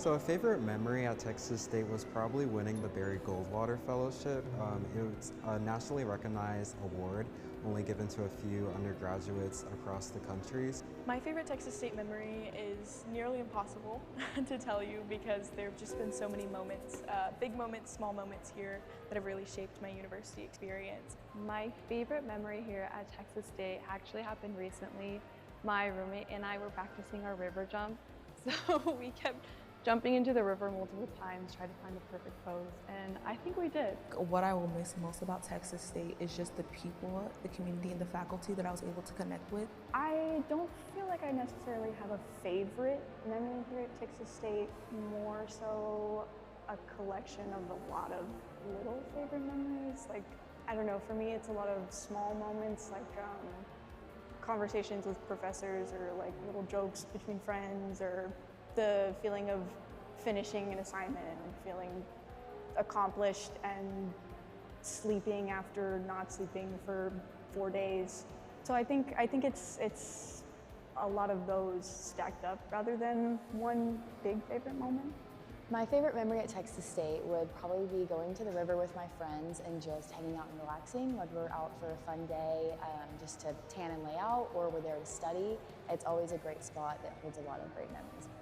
So a favorite memory at Texas State was probably winning the Barry Goldwater Fellowship. It's a nationally recognized award only given to a few undergraduates across the country. My favorite Texas State memory is nearly impossible to tell you because there have just been so many moments, big moments, small moments here that have really shaped my university experience. My favorite memory here at Texas State actually happened recently. My roommate and I were practicing our river jump, so we kept jumping into the river multiple times, trying to find the perfect pose, and I think we did. What I will miss most about Texas State is just the people, the community, and the faculty that I was able to connect with. I don't feel like I necessarily have a favorite memory here at Texas State, more so a collection of a lot of little favorite memories. Like, I don't know, for me it's a lot of small moments, like conversations with professors or like little jokes between friends, or the feeling of finishing an assignment and feeling accomplished and sleeping after not sleeping for 4 days. So I think it's a lot of those stacked up rather than one big favorite moment. My favorite memory at Texas State would probably be going to the river with my friends and just hanging out and relaxing, whether we're out for a fun day just to tan and lay out, or we're there to study. It's always a great spot that holds a lot of great memories of mine.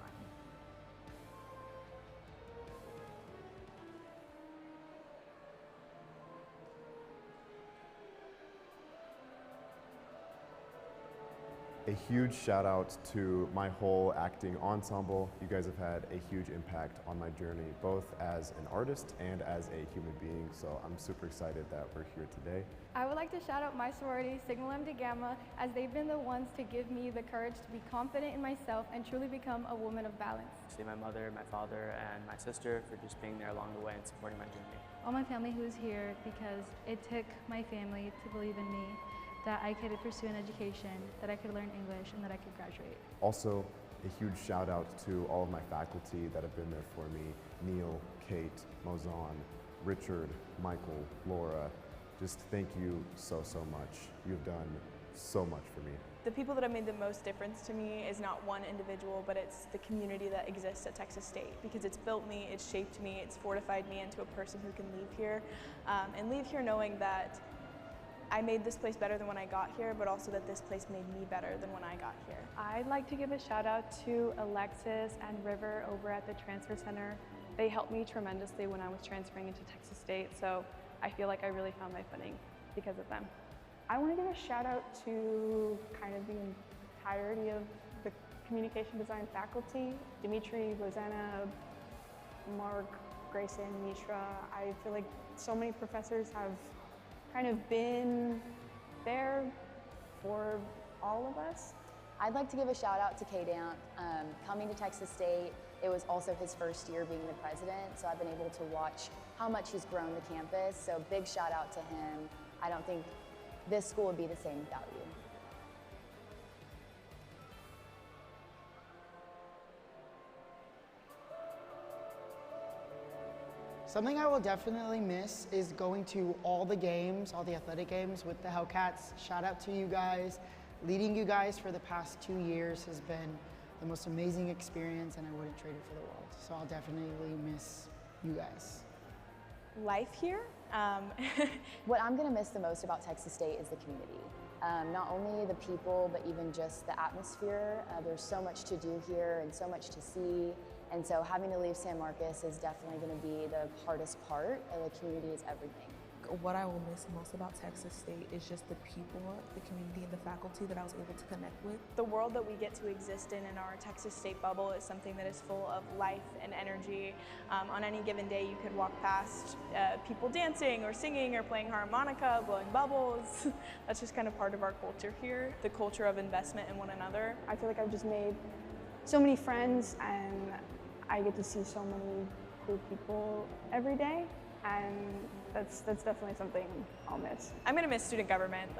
A huge shout out to my whole acting ensemble. You guys have had a huge impact on my journey, both as an artist and as a human being, so I'm super excited that we're here today. I would like to shout out my sorority, Sigma Lambda Gamma, as they've been the ones to give me the courage to be confident in myself and truly become a woman of balance. See my mother, my father, and my sister for just being there along the way and supporting my journey. All my family who's here, because it took my family to believe in me, that I could pursue an education, that I could learn English, and that I could graduate. Also, a huge shout out to all of my faculty that have been there for me. Neil, Kate, Mozan, Richard, Michael, Laura. Just thank you so much. You've done so much for me. The people that have made the most difference to me is not one individual, but it's the community that exists at Texas State, because it's built me, it's shaped me, it's fortified me into a person who can leave here, and leave here knowing that I made this place better than when I got here, but also that this place made me better than when I got here. I'd like to give a shout out to Alexis and River over at the Transfer Center. They helped me tremendously when I was transferring into Texas State, so I feel like I really found my footing because of them. I want to give a shout out to kind of the entirety of the communication design faculty. Dimitri, Rosanna, Mark, Grayson, Mishra. I feel like so many professors have kind of been there for all of us. I'd like to give a shout out to K-Dant. Coming to Texas State, it was also his first year being the president, so I've been able to watch how much he's grown the campus, so big shout out to him. I don't think this school would be the same without you. Something I will definitely miss is going to all the games, all the athletic games with the Hellcats. Shout out to you guys. Leading you guys for the past 2 years has been the most amazing experience, and I wouldn't trade it for the world. So I'll definitely miss you guys. Life here? What I'm going to miss the most about Texas State is the community. Not only the people, but even just the atmosphere. There's so much to do here and so much to see. And so having to leave San Marcos is definitely going to be the hardest part. The community is everything. What I will miss most about Texas State is just the people, the community, and the faculty that I was able to connect with. The world that we get to exist in our Texas State bubble is something that is full of life and energy. On any given day you could walk past people dancing or singing or playing harmonica, blowing bubbles. That's just kind of part of our culture here, the culture of investment in one another. I feel like I've just made so many friends, and I get to see so many cool people every day. And that's definitely something I'll miss. I'm going to miss student government.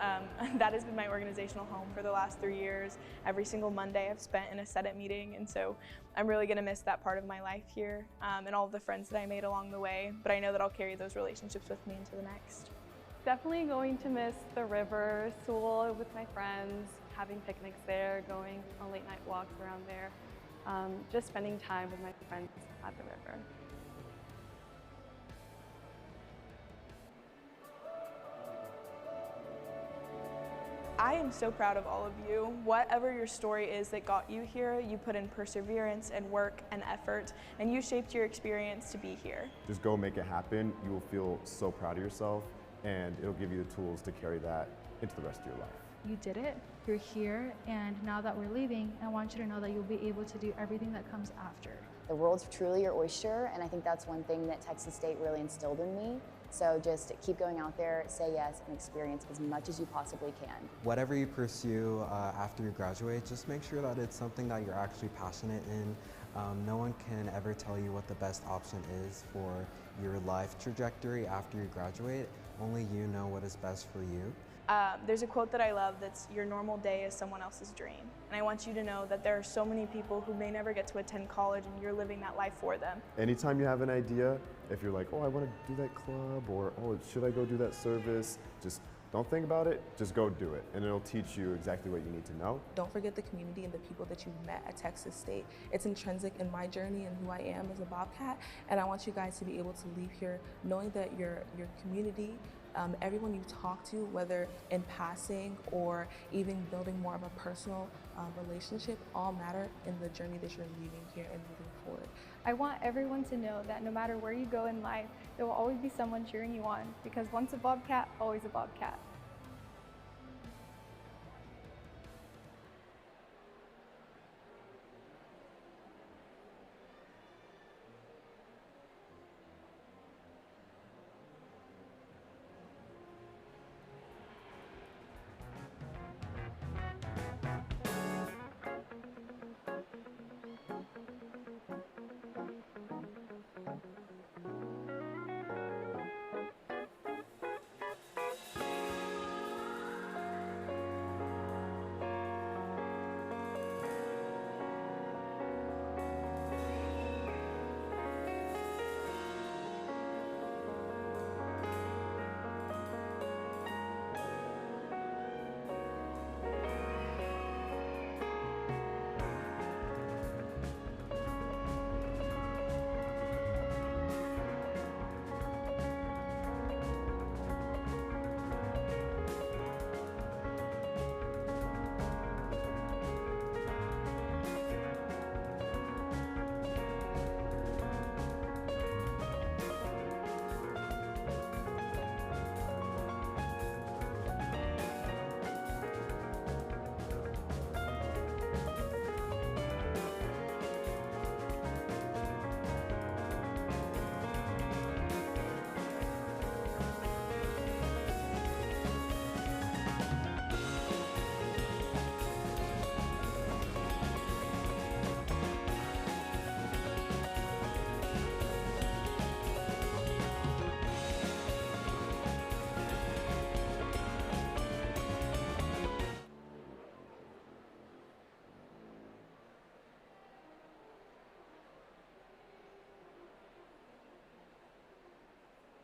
That has been my organizational home for the last 3 years. Every single Monday I've spent in a Senate meeting, and so I'm really going to miss that part of my life here and all of the friends that I made along the way, but I know that I'll carry those relationships with me into the next. Definitely going to miss the river, school with my friends, having picnics there, going on late night walks around there. just spending time with my friends at the river. I am so proud of all of you. Whatever your story is that got you here, you put in perseverance and work and effort, and you shaped your experience to be here. Just go make it happen. You will feel so proud of yourself, and it'll give you the tools to carry that into the rest of your life. You did it, you're here, and now that we're leaving, I want you to know that you'll be able to do everything that comes after. The world's truly your oyster, and I think that's one thing that Texas State really instilled in me. So just keep going out there, say yes, and experience as much as you possibly can. Whatever you pursue after you graduate, just make sure that it's something that you're actually passionate in. No one can ever tell you what the best option is for your life trajectory after you graduate. Only you know what is best for you. There's a quote that I love that's, "Your normal day is someone else's dream." And I want you to know that there are so many people who may never get to attend college, and you're living that life for them. Anytime you have an idea, if you're like, oh, I want to do that club, or oh, should I go do that service, just don't think about it, just go do it, and it'll teach you exactly what you need to know. Don't forget the community and the people that you've met at Texas State. It's intrinsic in my journey and who I am as a Bobcat, and I want you guys to be able to leave here knowing that your community, everyone you talk to, whether in passing or even building more of a personal relationship, all matter in the journey that you're leaving here and moving forward. I want everyone to know that no matter where you go in life, there will always be someone cheering you on, because once a Bobcat, always a Bobcat.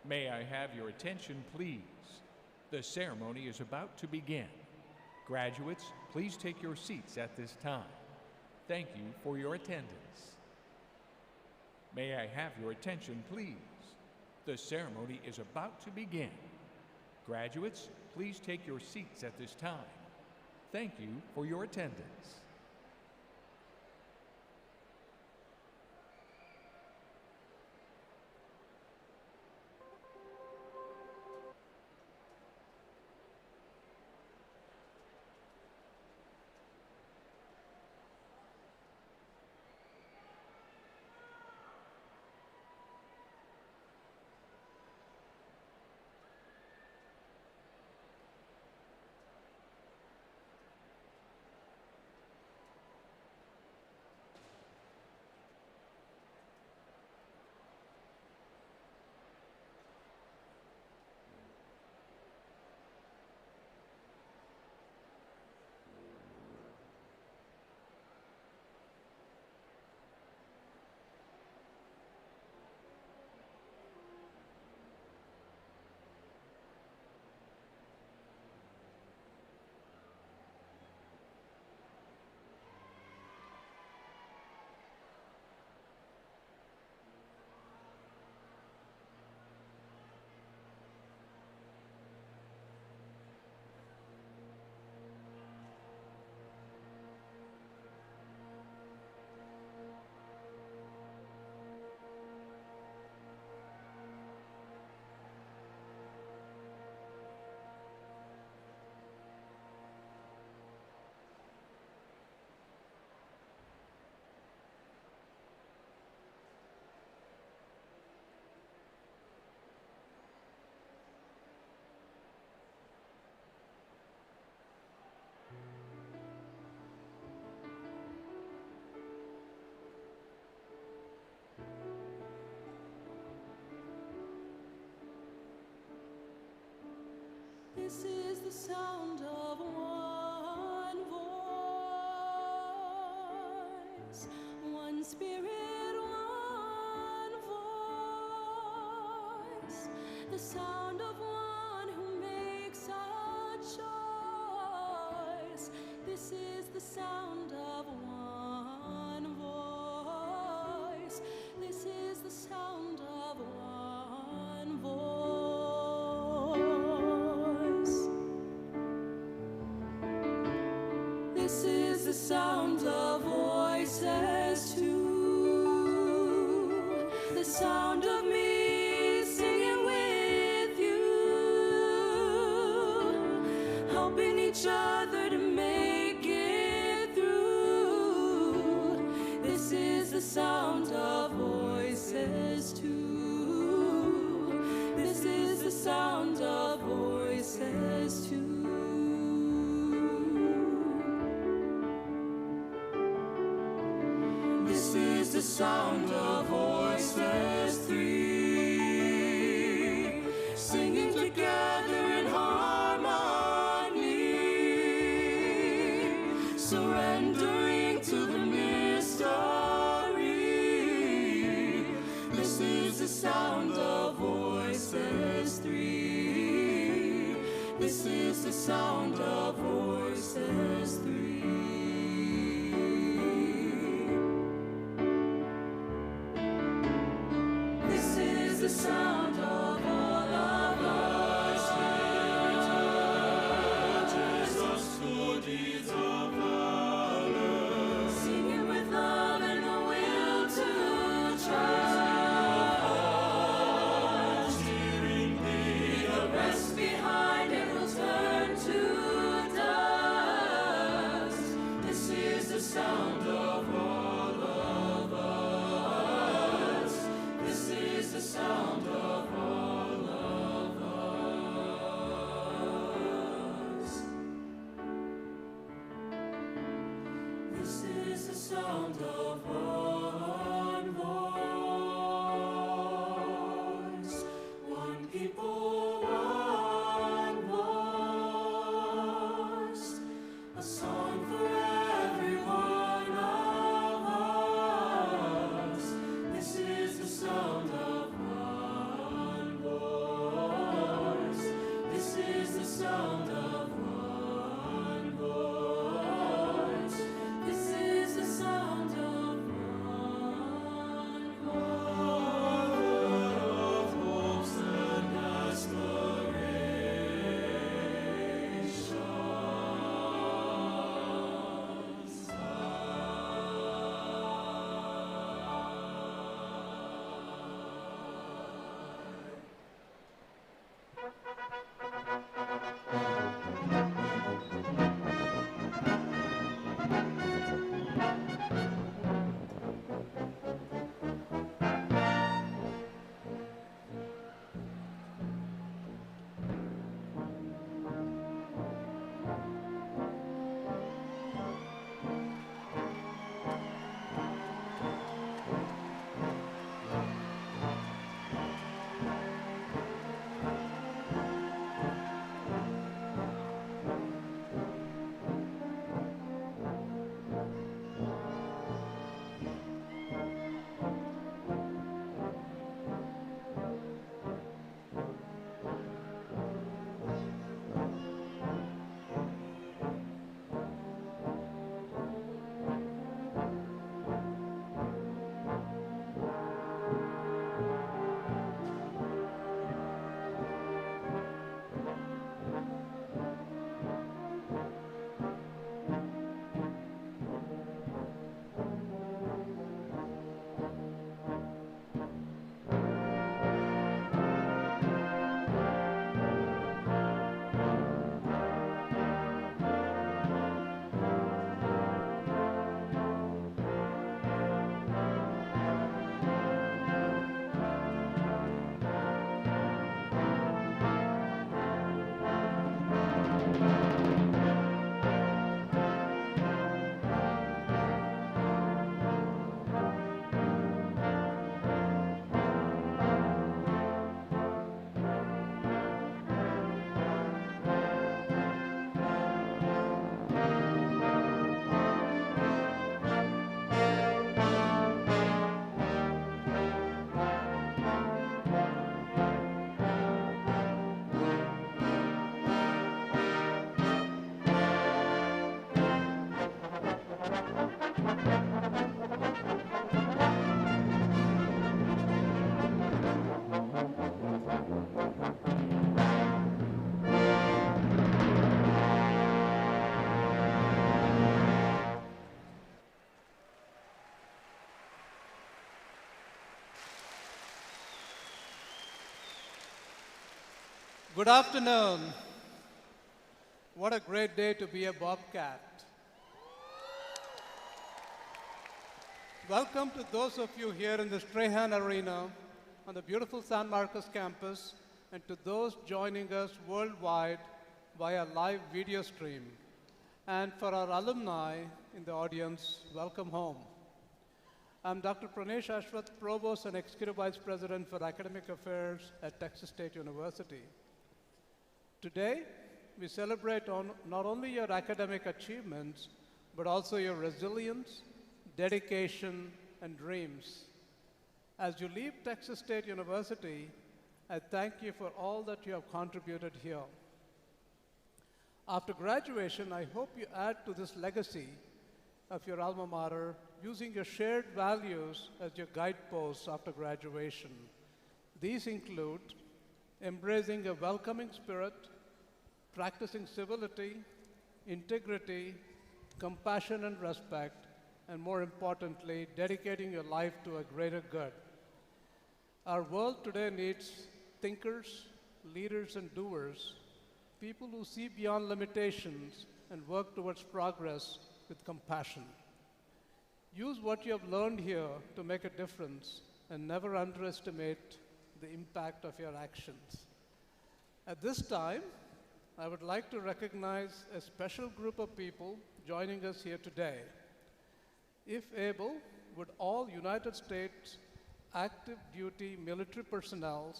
May I have your attention, please? The ceremony is about to begin. Graduates, please take your seats at this time. Thank you for your attendance. May I have your attention, please? The ceremony is about to begin. Graduates, please take your seats at this time. Thank you for your attendance. This is the sound of one voice, one spirit, one voice. The sound of one who makes a choice. This is the sound of one voice. This is the sound of one voice. This is the sound of voices too. The sound of me singing with you, helping each other to make it through. This is the sound of voices too. This is the sound of voices too. This is the sound of voices three, singing together in harmony, surrendering to the mystery. This is the sound of voices three. This is the sound of voices three. This is the sound of all of us. Touches us to deeds of valor, singing with love and a will to trust. Leave the rest behind and we'll turn to dust. This is the sound of all of us. This is the sound of all of us. This is the sound of one voice, one people, one voice, a song for every one of us. This is the sound of one voice. This is the sound of one voice. This is the sound of one voice. Of hopes and aspirations. Good afternoon. What a great day to be a Bobcat. Welcome to those of you here in the Strahan Arena on the beautiful San Marcos campus, and to those joining us worldwide via live video stream. And for our alumni in the audience, welcome home. I'm Dr. Pranesh Ashwath, Provost and Executive Vice President for Academic Affairs at Texas State University. Today, we celebrate not only your academic achievements, but also your resilience, dedication, and dreams. As you leave Texas State University, I thank you for all that you have contributed here. After graduation, I hope you add to this legacy of your alma mater using your shared values as your guideposts after graduation. These include embracing a welcoming spirit, practicing civility, integrity, compassion and respect, and more importantly, dedicating your life to a greater good. Our world today needs thinkers, leaders, and doers, people who see beyond limitations and work towards progress with compassion. Use what you have learned here to make a difference, and never underestimate the impact of your actions. At this time, I would like to recognize a special group of people joining us here today. If able, would all United States active duty military personnel,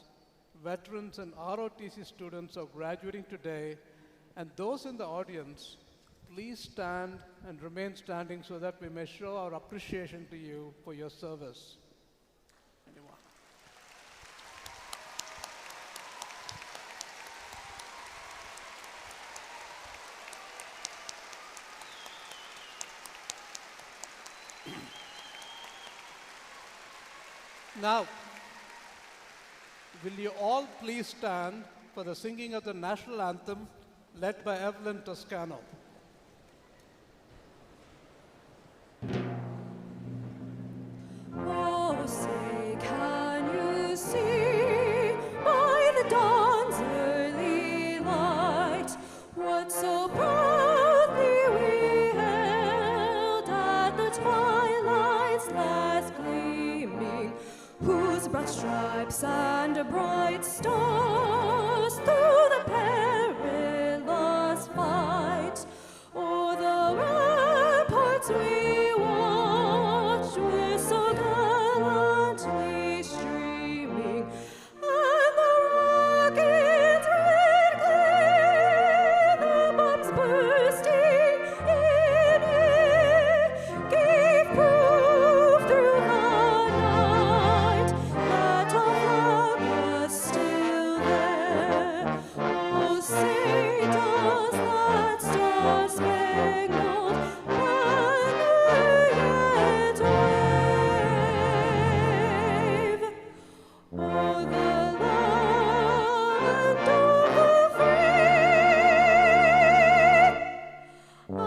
veterans, and ROTC students who are graduating today, and those in the audience, please stand and remain standing so that we may show our appreciation to you for your service. Now, will you all please stand for the singing of the national anthem led by Evelyn Toscano. Oh, say, can you see by the dawn's early light what so proudly we hailed at the twilight's last gleaming, whose broad stripes and bright stars through the perilous fight o'er the ramparts we watched were so gallantly streaming, and the rocket's red glare, the bombs bursting in air, gave proof through the night that our flag was still there. Oh, say does that star-spangled banner yet wave o'er the land of the free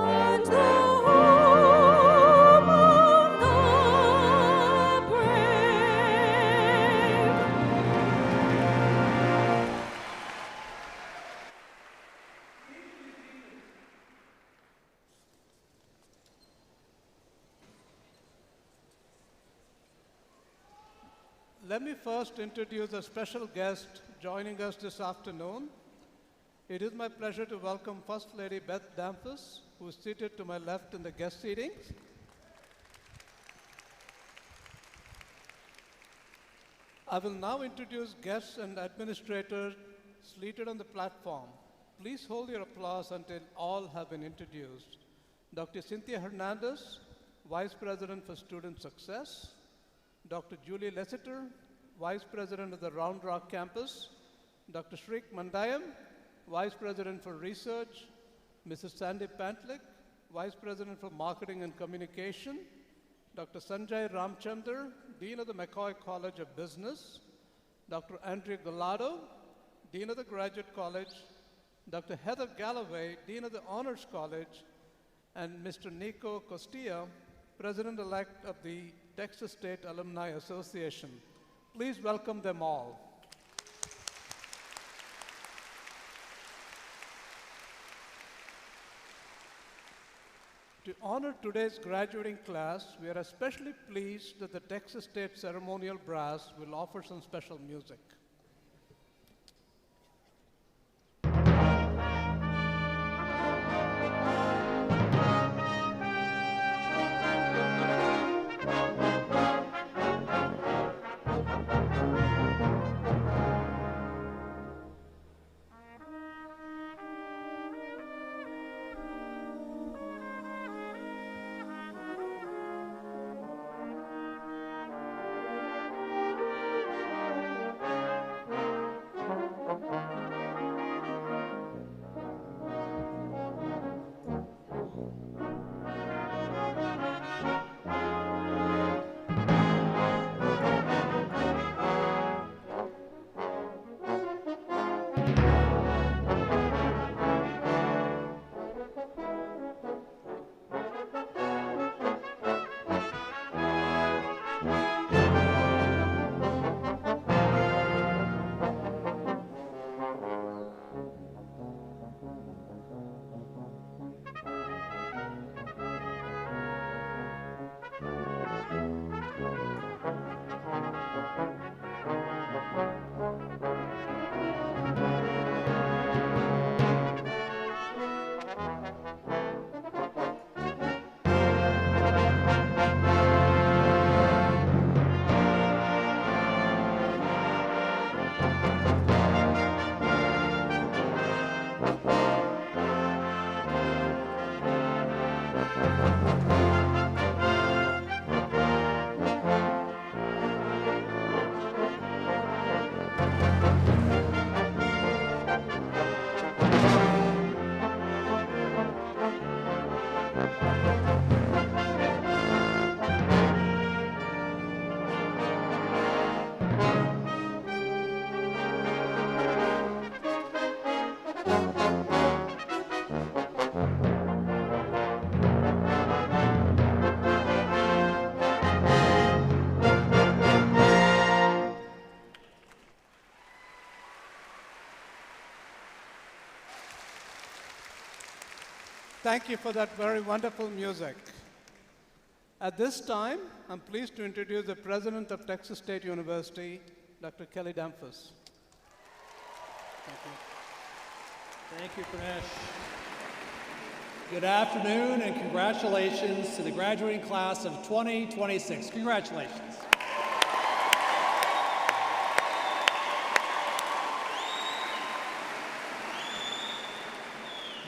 and the home of the brave? Let me first introduce a special guest joining us this afternoon. It is my pleasure to welcome First Lady Beth Damphus, who is seated to my left in the guest seatings. I will now introduce guests and administrators seated on the platform. Please hold your applause until all have been introduced. Dr. Cynthia Hernandez, Vice President for Student Success. Dr. Julie Lessiter, Vice President of the Round Rock Campus. Dr. Shrik Mandayam, Vice President for Research. Mrs. Sandy Pantlik, Vice President for Marketing and Communication. Dr. Sanjay Ramchandar, Dean of the McCoy College of Business. Dr. Andrea Gallardo, Dean of the Graduate College. Dr. Heather Galloway, Dean of the Honors College. And Mr. Nico Costilla, President-elect of the Texas State Alumni Association. Please welcome them all. To honor today's graduating class, we are especially pleased that the Texas State Ceremonial Brass will offer some special music. Thank you for that very wonderful music. At this time, I'm pleased to introduce the President of Texas State University, Dr. Kelly Damphus. Thank you. Thank you, Pranesh. Good afternoon and congratulations to the graduating class of 2026. Congratulations.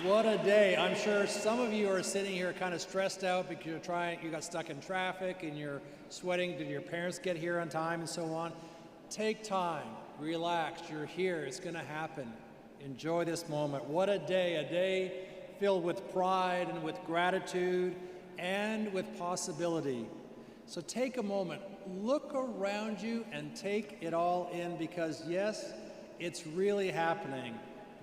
What a day. I'm sure some of you are sitting here kind of stressed out because you got stuck in traffic and you're sweating. Did your parents get here on time and so on? Take time, relax, you're here, it's gonna happen. Enjoy this moment. What a day filled with pride and with gratitude and with possibility. So take a moment, look around you and take it all in because yes, it's really happening.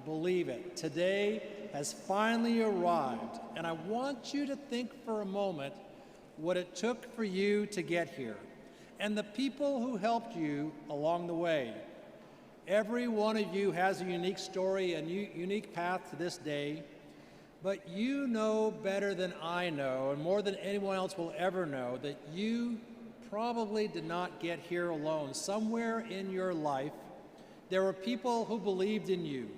Believe it. Today has finally arrived, and I want you to think for a moment what it took for you to get here and the people who helped you along the way. Every one of you has a unique story, a unique path to this day, but you know better than I know, and more than anyone else will ever know, that you probably did not get here alone. Somewhere in your life, there were people who believed in you,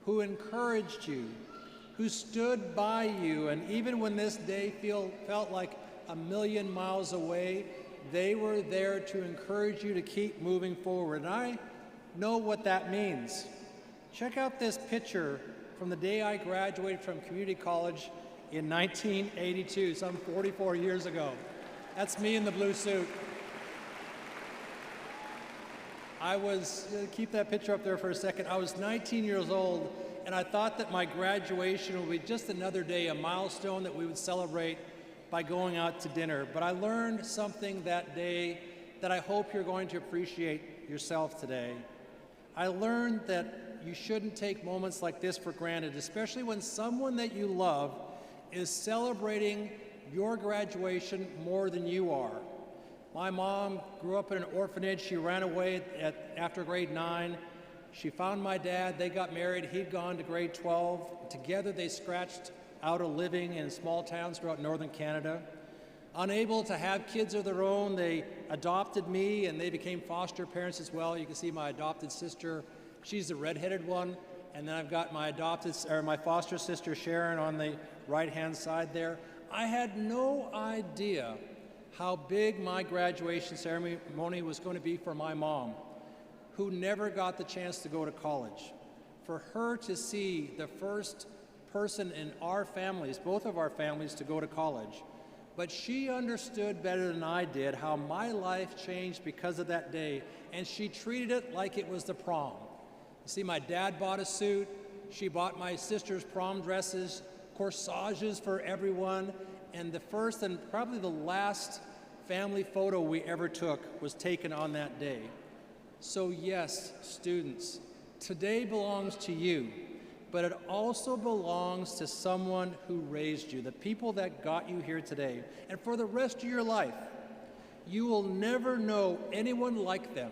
who encouraged you, who stood by you, and even when this day felt like a million miles away, they were there to encourage you to keep moving forward. And I know what that means. Check out this picture from the day I graduated from community college in 1982, some 44 years ago. That's me in the blue suit. Keep that picture up there for a second. I was 19 years old, and I thought that my graduation would be just another day, a milestone that we would celebrate by going out to dinner. But I learned something that day that I hope you're going to appreciate yourself today. I learned that you shouldn't take moments like this for granted, especially when someone that you love is celebrating your graduation more than you are. My mom grew up in an orphanage. She ran away after grade 9. She found my dad. They got married. He'd gone to grade 12. Together they scratched out of living in small towns throughout northern Canada. Unable to have kids of their own, they adopted me and they became foster parents as well. You can see my adopted sister, she's the redheaded one, and then I've got my my foster sister Sharon on the right-hand side there. I had no idea how big my graduation ceremony was going to be for my mom, who never got the chance to go to college. For her to see the first person in our families, both of our families, to go to college. But she understood better than I did how my life changed because of that day, and she treated it like it was the prom. You see, my dad bought a suit, she bought my sister's prom dresses, corsages for everyone, and the first and probably the last family photo we ever took was taken on that day. So yes, students, today belongs to you, but it also belongs to someone who raised you, the people that got you here today. And for the rest of your life, you will never know anyone like them.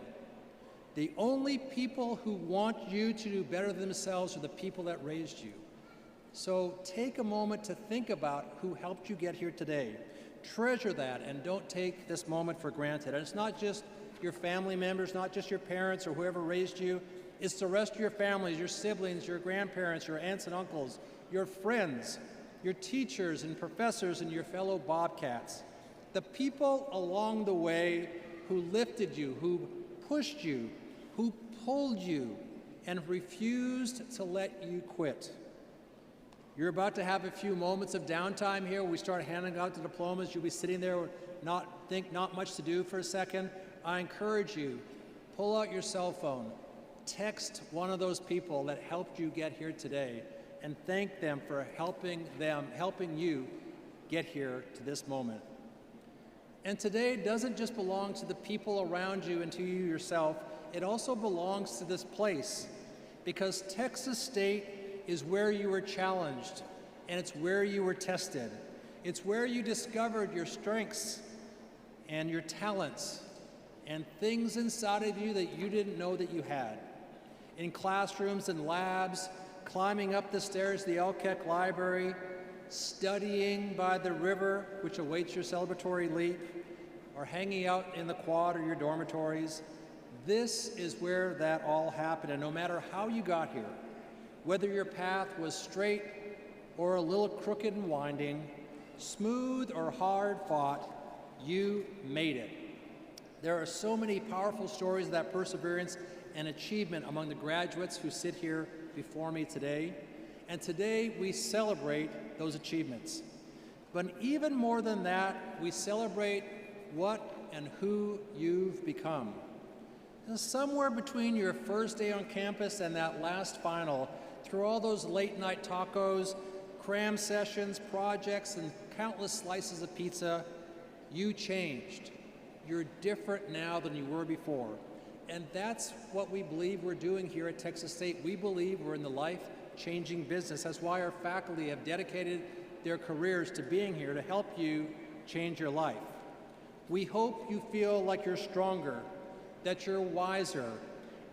The only people who want you to do better than themselves are the people that raised you. So take a moment to think about who helped you get here today. Treasure that and don't take this moment for granted. And it's not just your family members, not just your parents or whoever raised you. It's the rest of your families, your siblings, your grandparents, your aunts and uncles, your friends, your teachers and professors and your fellow Bobcats. The people along the way who lifted you, who pushed you, who pulled you, and refused to let you quit. You're about to have a few moments of downtime here where we start handing out the diplomas. You'll be sitting there with not much to do for a second. I encourage you, pull out your cell phone, text one of those people that helped you get here today, and thank them for helping you get here to this moment. And today doesn't just belong to the people around you and to you yourself, it also belongs to this place, because Texas State is where you were challenged, and it's where you were tested. It's where you discovered your strengths and your talents and things inside of you that you didn't know that you had. In classrooms and labs, climbing up the stairs to the LCAC library, studying by the river, which awaits your celebratory leap, or hanging out in the quad or your dormitories. This is where that all happened, and no matter how you got here, whether your path was straight or a little crooked and winding, smooth or hard fought, you made it. There are so many powerful stories of that perseverance and achievement among the graduates who sit here before me today. And today we celebrate those achievements. But even more than that, we celebrate what and who you've become. And somewhere between your first day on campus and that last final, through all those late night tacos, cram sessions, projects, and countless slices of pizza, you changed. You're different now than you were before. And that's what we believe we're doing here at Texas State. We believe we're in the life-changing business. That's why our faculty have dedicated their careers to being here to help you change your life. We hope you feel like you're stronger, that you're wiser,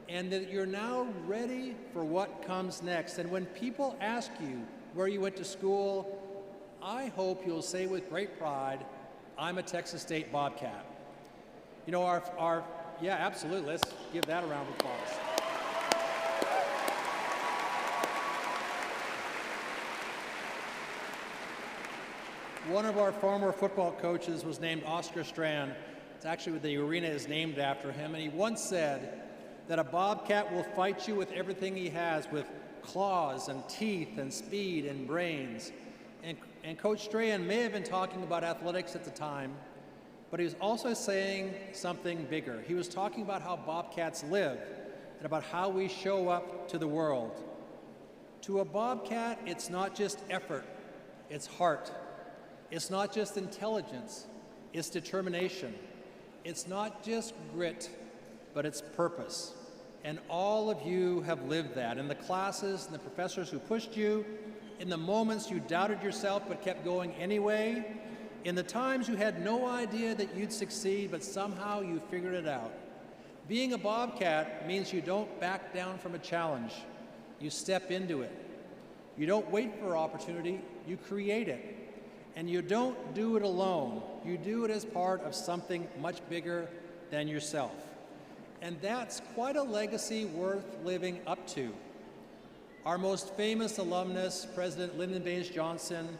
and that you're now ready for what comes next. And when people ask you where you went to school, I hope you'll say with great pride, I'm a Texas State Bobcat. You know, yeah, absolutely, let's give that a round of applause. One of our former football coaches was named Oscar Strand. It's actually the arena is named after him, and he once said that a Bobcat will fight you with everything he has, with claws and teeth and speed and brains. And Coach Strand may have been talking about athletics at the time, but he was also saying something bigger. He was talking about how Bobcats live and about how we show up to the world. To a Bobcat, it's not just effort, it's heart. It's not just intelligence, it's determination. It's not just grit, but it's purpose. And all of you have lived that. In the classes and the professors who pushed you, in the moments you doubted yourself but kept going anyway, in the times you had no idea that you'd succeed but somehow you figured it out. Being a Bobcat means you don't back down from a challenge. You step into it. You don't wait for opportunity, You create it. And you don't do it alone. You do it as part of something much bigger than yourself. And that's quite a legacy worth living up to. Our most famous alumnus, President Lyndon Baines Johnson,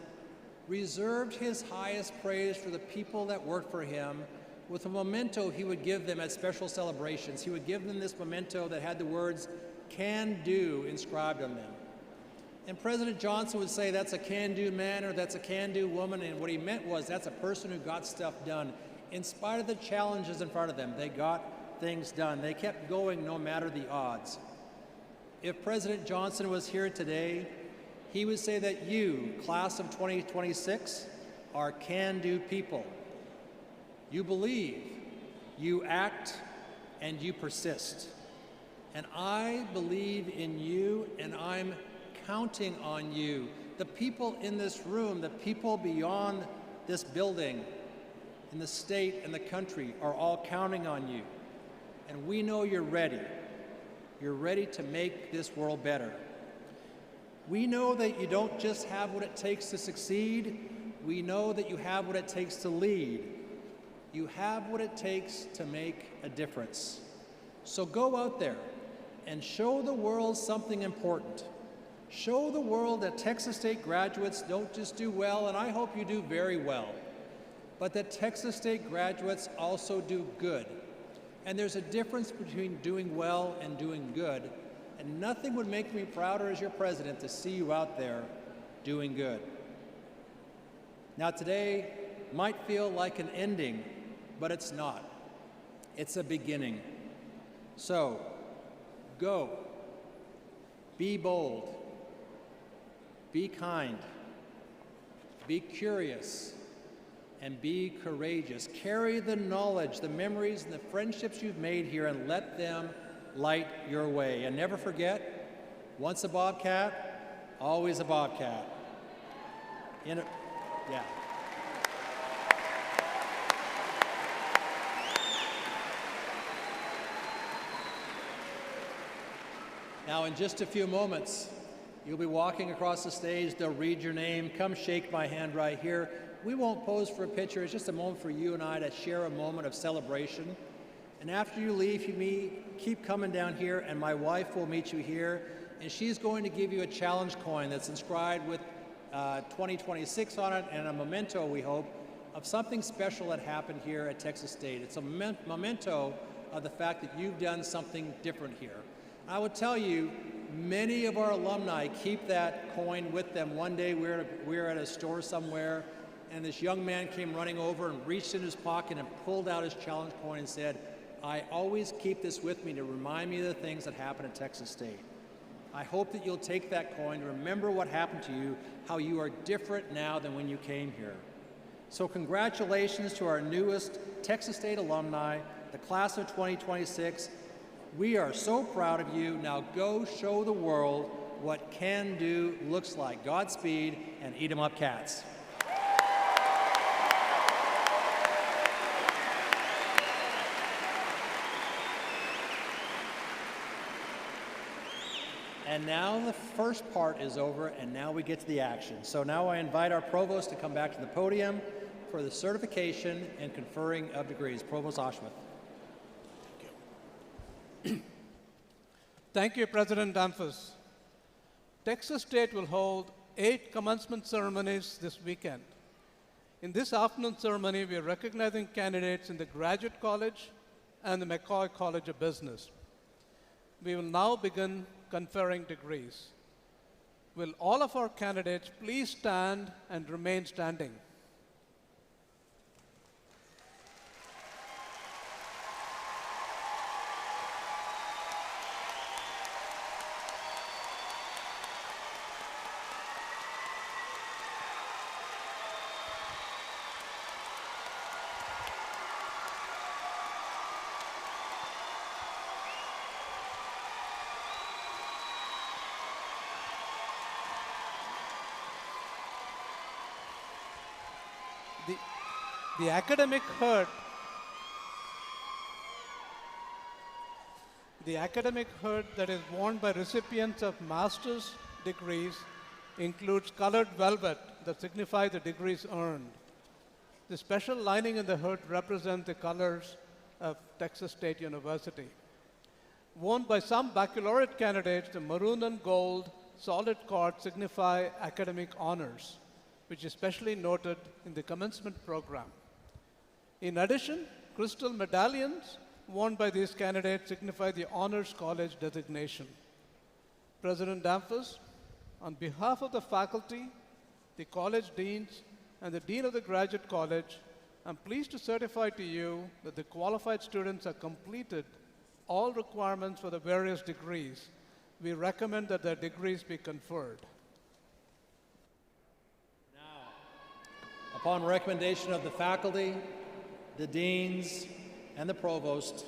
reserved his highest praise for the people that worked for him with a memento he would give them at special celebrations. He would give them this memento that had the words, "can do," inscribed on them. And President Johnson would say, that's a can-do man or that's a can-do woman, and what he meant was that's a person who got stuff done. In spite of the challenges in front of them, they got things done. They kept going no matter the odds. If President Johnson was here today, he would say that you, class of 2026, are can-do people. You believe, you act, and you persist. And I believe in you, and I'm counting on you. The people in this room, the people beyond this building, in the state and the country are all counting on you. And we know you're ready. You're ready to make this world better. We know that you don't just have what it takes to succeed. We know that you have what it takes to lead. You have what it takes to make a difference. So go out there and show the world something important. Show the world that Texas State graduates don't just do well, and I hope you do very well, but that Texas State graduates also do good. And there's a difference between doing well and doing good, and nothing would make me prouder as your president to see you out there doing good. Now today might feel like an ending, but it's not. It's a beginning. So, go. Be bold. Be kind, be curious, and be courageous. Carry the knowledge, the memories, and the friendships you've made here and let them light your way. And never forget, once a Bobcat, always a Bobcat. Yeah. Now, in just a few moments, you'll be walking across the stage, they'll read your name, come shake my hand right here. We won't pose for a picture, it's just a moment for you and I to share a moment of celebration. And after you leave me, keep coming down here and my wife will meet you here and she's going to give you a challenge coin that's inscribed with 2026 on it and a memento, we hope, of something special that happened here at Texas State. It's a memento of the fact that you've done something different here. I would tell you, many of our alumni keep that coin with them. One day we were at a store somewhere and this young man came running over and reached in his pocket and pulled out his challenge coin and said, I always keep this with me to remind me of the things that happened at Texas State. I hope that you'll take that coin, remember what happened to you, how you are different now than when you came here. So congratulations to our newest Texas State alumni, the class of 2026. We are so proud of you. Now go show the world what can do looks like. Godspeed and eat 'em up, cats. And now the first part is over, and now we get to the action. So now I invite our provost to come back to the podium for the certification and conferring of degrees. Provost Ashmuth. Thank you, President Danfus. Texas State will hold 8 commencement ceremonies this weekend. In this afternoon ceremony, we are recognizing candidates in the Graduate College and the McCoy College of Business. We will now begin conferring degrees. Will all of our candidates please stand and remain standing? The academic hood that is worn by recipients of master's degrees includes colored velvet that signify the degrees earned. The special lining in the hood represents the colors of Texas State University. Worn by some baccalaureate candidates, the maroon and gold solid cords signify academic honors, which is specially noted in the commencement program. In addition, crystal medallions worn by these candidates signify the honors college designation. President Damphus, on behalf of the faculty, the college deans, and the Dean of the Graduate College, I'm pleased to certify to you that the qualified students have completed all requirements for the various degrees. We recommend that their degrees be conferred. Upon recommendation of the faculty, the deans, and the provost,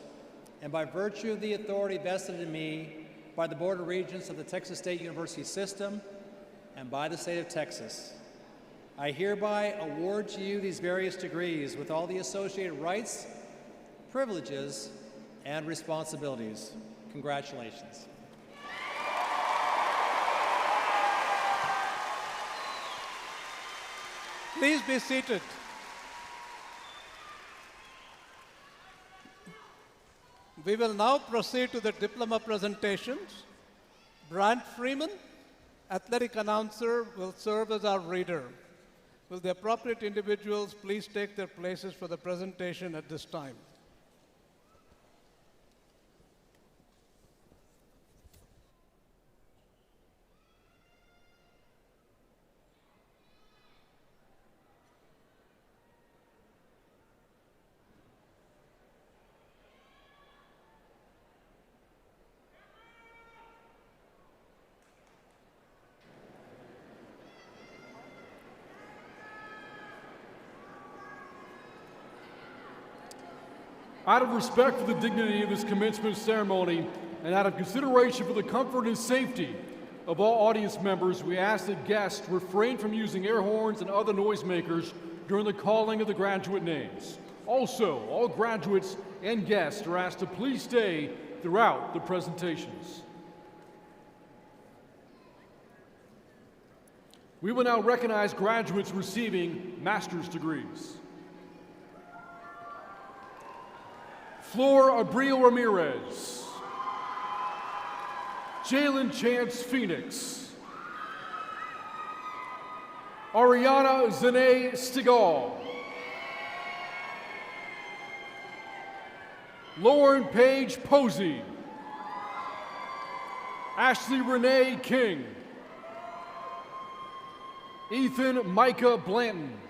and by virtue of the authority vested in me by the Board of Regents of the Texas State University System and by the state of Texas, I hereby award to you these various degrees with all the associated rights, privileges, and responsibilities. Congratulations. Please be seated. We will now proceed to the diploma presentations. Brant Freeman, athletic announcer, will serve as our reader. Will the appropriate individuals please take their places for the presentation at this time? Out of respect for the dignity of this commencement ceremony and out of consideration for the comfort and safety of all audience members, we ask that guests refrain from using air horns and other noisemakers during the calling of the graduate names. Also, all graduates and guests are asked to please stay throughout the presentations. We will now recognize graduates receiving master's degrees. Flor Abril Ramirez, Jalen Chance Phoenix, Ariana Zane Stigall, Lauren Paige Posey, Ashley Renee King, Ethan Micah Blanton,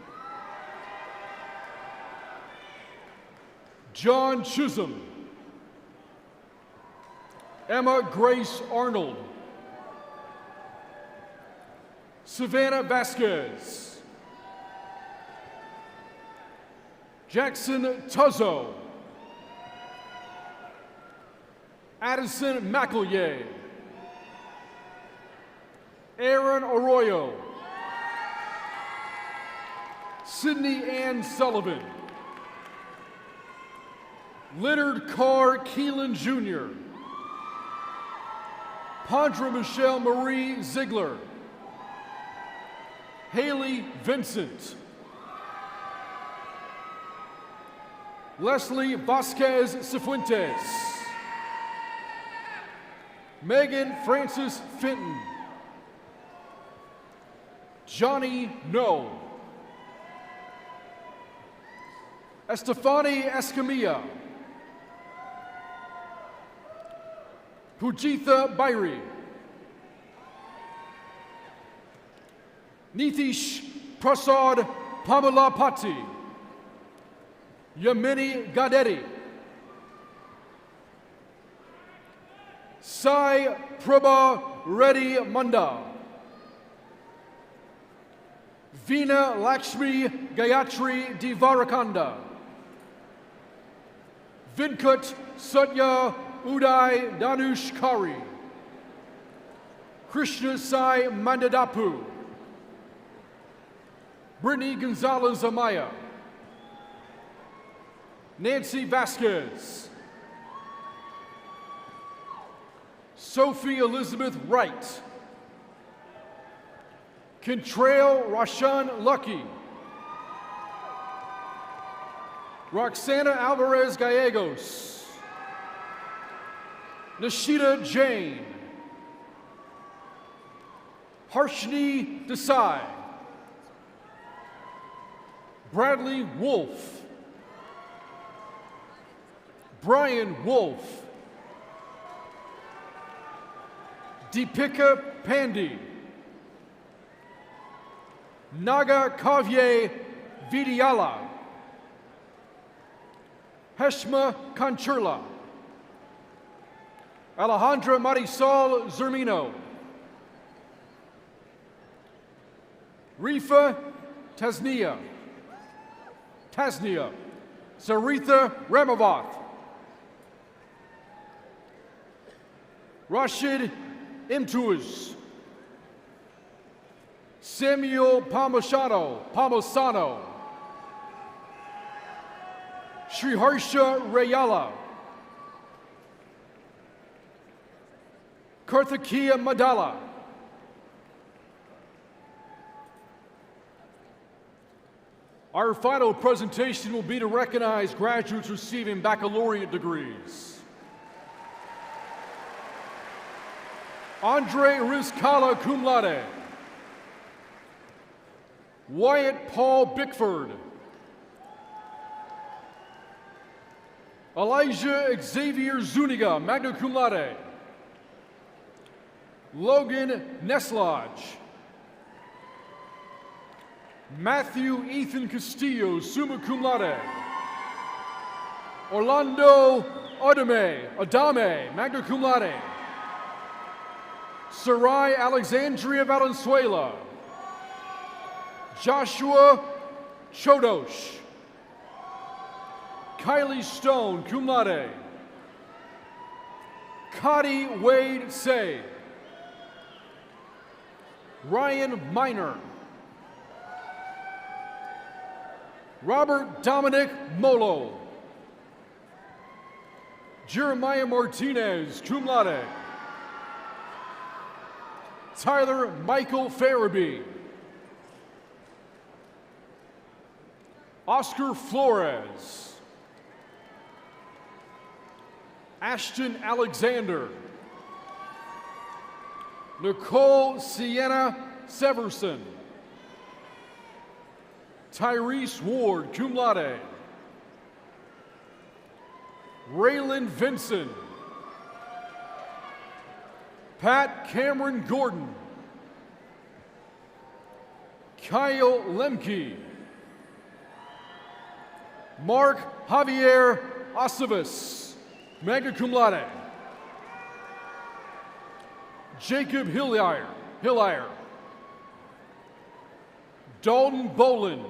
John Chisholm, Emma Grace Arnold, Savannah Vasquez, Jackson Tuzzo, Addison McEllier, Aaron Arroyo, Sydney Ann Sullivan, Leonard Carr Keelan Jr., Pandra Michelle Marie Ziegler, Haley Vincent, Leslie Vasquez Cifuentes, Megan Francis Fenton, Johnny No, Estefani Escamilla, Pujitha Bairi, Nitish Prasad Pamalapati, Yamini Gadetti, Sai Prabha Reddy Munda, Veena Lakshmi Gayatri Divarakanda, Vinkat Satya Uday Danush Kari, Krishna Sai Mandadapu, Brittany Gonzalez Amaya, Nancy Vasquez, Sophie Elizabeth Wright, Contrail Rashan Lucky. Roxana Alvarez Gallegos. Nishita Jain. Harshni Desai. Bradley Wolf. Brian Wolf. Deepika Pandey. Naga Kavye Vidyala. Heshma Kanchurla. Alejandra Marisol Zermino. Rifa Tasnia. Saritha Ramavath. Rashid Imtuz. Samuel Palmasano. Sriharsha Rayala. Karthikeya Madala. Our final presentation will be to recognize graduates receiving baccalaureate degrees. Andre Rizkala, cum laude. Wyatt Paul Bickford. Elijah Xavier Zuniga, magna cum laude. Logan Neslodge. Matthew Ethan Castillo, summa cum laude. Orlando Adame, magna cum laude. Sarai Alexandria Valenzuela. Joshua Chodosh. Kylie Stone, cum laude. Cody Wade Say. Ryan Miner. Robert Dominic Molo. Jeremiah Martinez, cum laude. Tyler Michael Farabee. Oscar Flores. Ashton Alexander. Nicole Sienna Severson. Tyrese Ward, cum laude. Raylan Vinson. Pat Cameron Gordon. Kyle Lemke. Mark Javier Aceves, magna cum laude. Jacob Hillier. Dalton Bolin.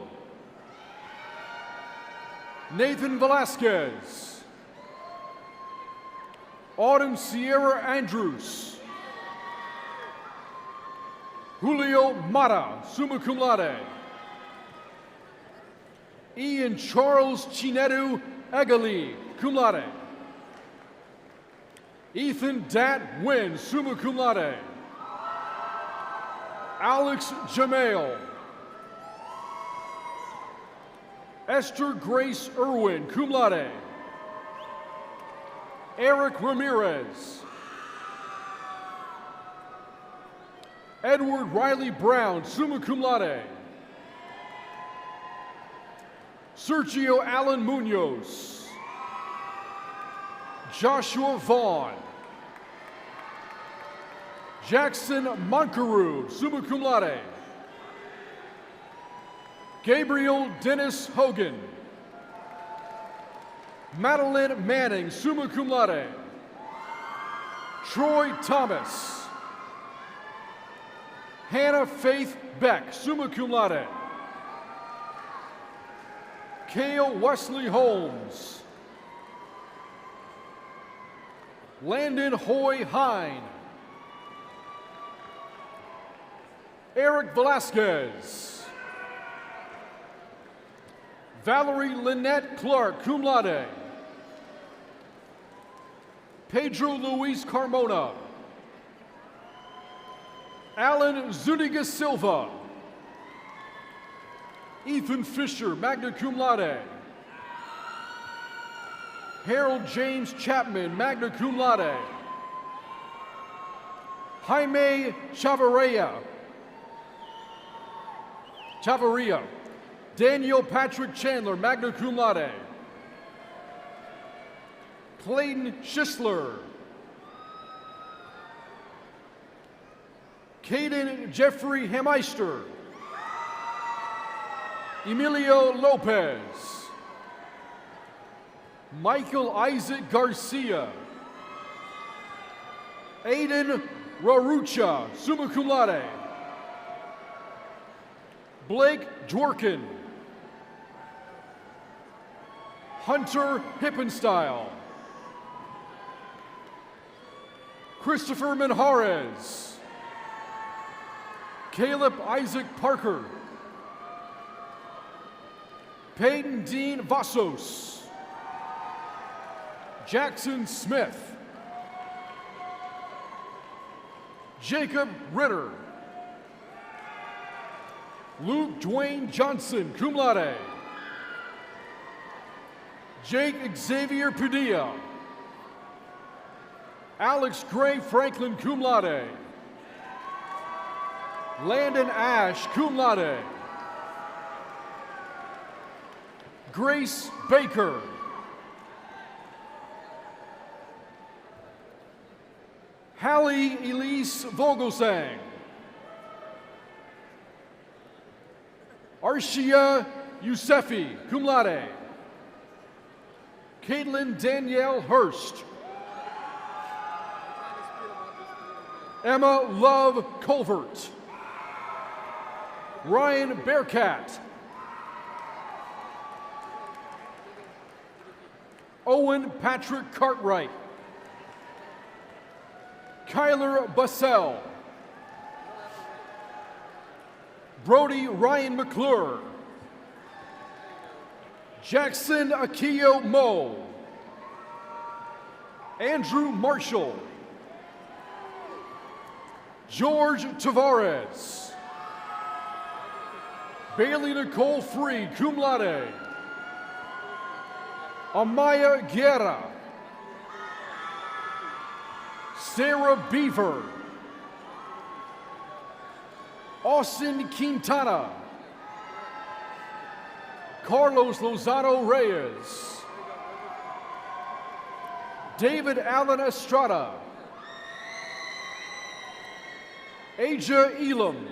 Nathan Velasquez. Autumn Sierra Andrews. Julio Mata, summa cum laude. Ian Charles Chinedu Egali, cum laude. Ethan Dat Wynn, summa cum laude. Alex Jamail. Esther Grace Irwin, cum laude. Eric Ramirez. Edward Riley Brown, summa cum laude. Sergio Allen Munoz. Joshua Vaughn. Jackson Moncaru, summa cum laude. Gabriel Dennis Hogan. Madeline Manning, summa cum laude. Troy Thomas. Hannah Faith Beck, summa cum laude. Cale Wesley Holmes. Landon Hoy Hine. Eric Velasquez. Valerie Lynette Clark, cum laude. Pedro Luis Carmona. Alan Zuniga Silva. Ethan Fisher, magna cum laude. Harold James Chapman, magna cum laude. Jaime Chavarria. Daniel Patrick Chandler, magna cum laude. Clayton Schisler. Caden Jeffrey Hameister. Emilio Lopez. Michael Isaac Garcia. Aiden Rarucha, summa cum laude. Blake Dworkin. Hunter Hippenstyle. Christopher Manjarez. Caleb Isaac Parker. Peyton Dean Vassos. Jackson Smith. Jacob Ritter. Luke Dwayne Johnson, cum laude. Jake Xavier Padilla. Alex Gray Franklin, cum laude. Landon Ash, cum laude. Grace Baker. Hallie Elise Vogelsang. Arshia Yousefi, cum laude. Caitlin Danielle Hurst. Emma Love Culvert. Ryan Bearcat. Owen Patrick Cartwright. Kyler Bussell. Brody Ryan McClure. Jackson Akio Moe. Andrew Marshall. George Tavares. Bailey Nicole Free, cum laude. Amaya Guerra. Sarah Beaver. Austin Quintana. Carlos Lozano Reyes. David Allen Estrada. Aja Elam.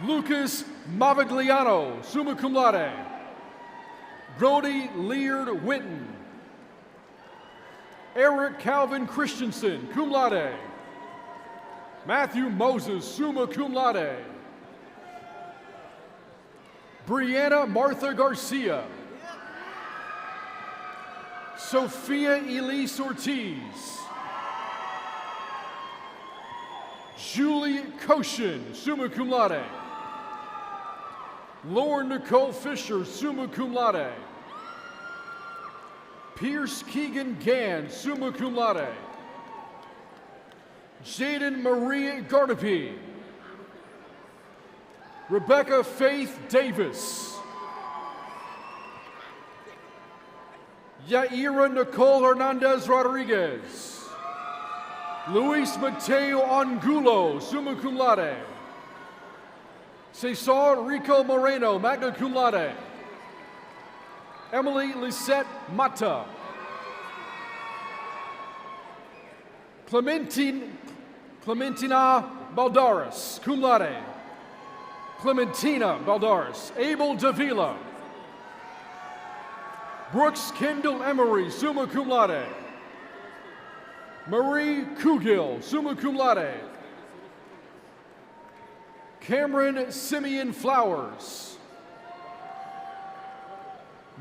Lucas Mavagliano, summa cum laude. Brody Leard Winton. Eric Calvin Christensen, cum laude. Matthew Moses, summa cum laude. Brianna Martha Garcia. Sophia Elise Ortiz. Julie Koshin, summa cum laude. Lauren Nicole Fisher, summa cum laude. Pierce Keegan Gann, summa cum laude. Jaden Marie Gardapi. Rebecca Faith Davis. Yaira Nicole Hernandez Rodriguez. Luis Mateo Angulo, summa cum laude. Cesar Rico Moreno, magna cum laude. Emily Lisette Mata. Clementina Baldaris, cum laude. Clementina Baldaris. Abel Davila. Brooks Kendall Emery, summa cum laude. Marie Kugil, summa cum laude. Cameron Simeon Flowers.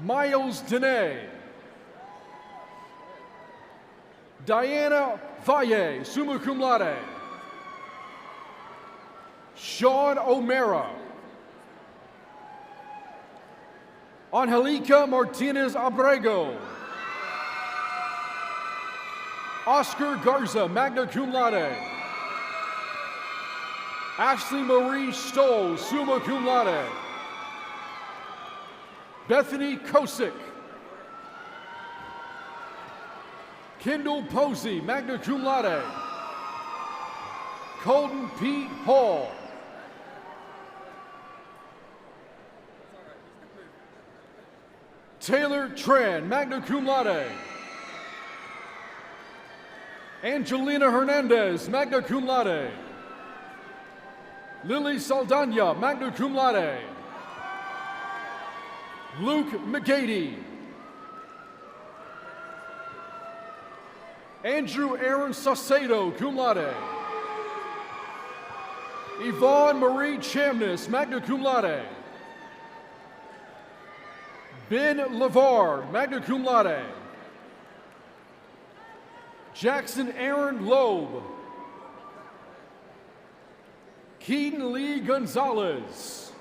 Miles Dene. Diana Valle, summa cum laude. Sean O'Mara. Angelica Martinez Abrego. Oscar Garza, magna cum laude. Ashley Marie Stoll, summa cum laude. Bethany Kosick. Kendall Posey, magna cum laude. Colton Pete Hall. Taylor Tran, magna cum laude. Angelina Hernandez, magna cum laude. Lily Saldana, magna cum laude. Luke McGady. Andrew Aaron Saucedo, cum laude. Yvonne Marie Chamness, magna cum laude. Ben LeVar, magna cum laude. Jackson Aaron Loeb. Keaton Lee Gonzalez.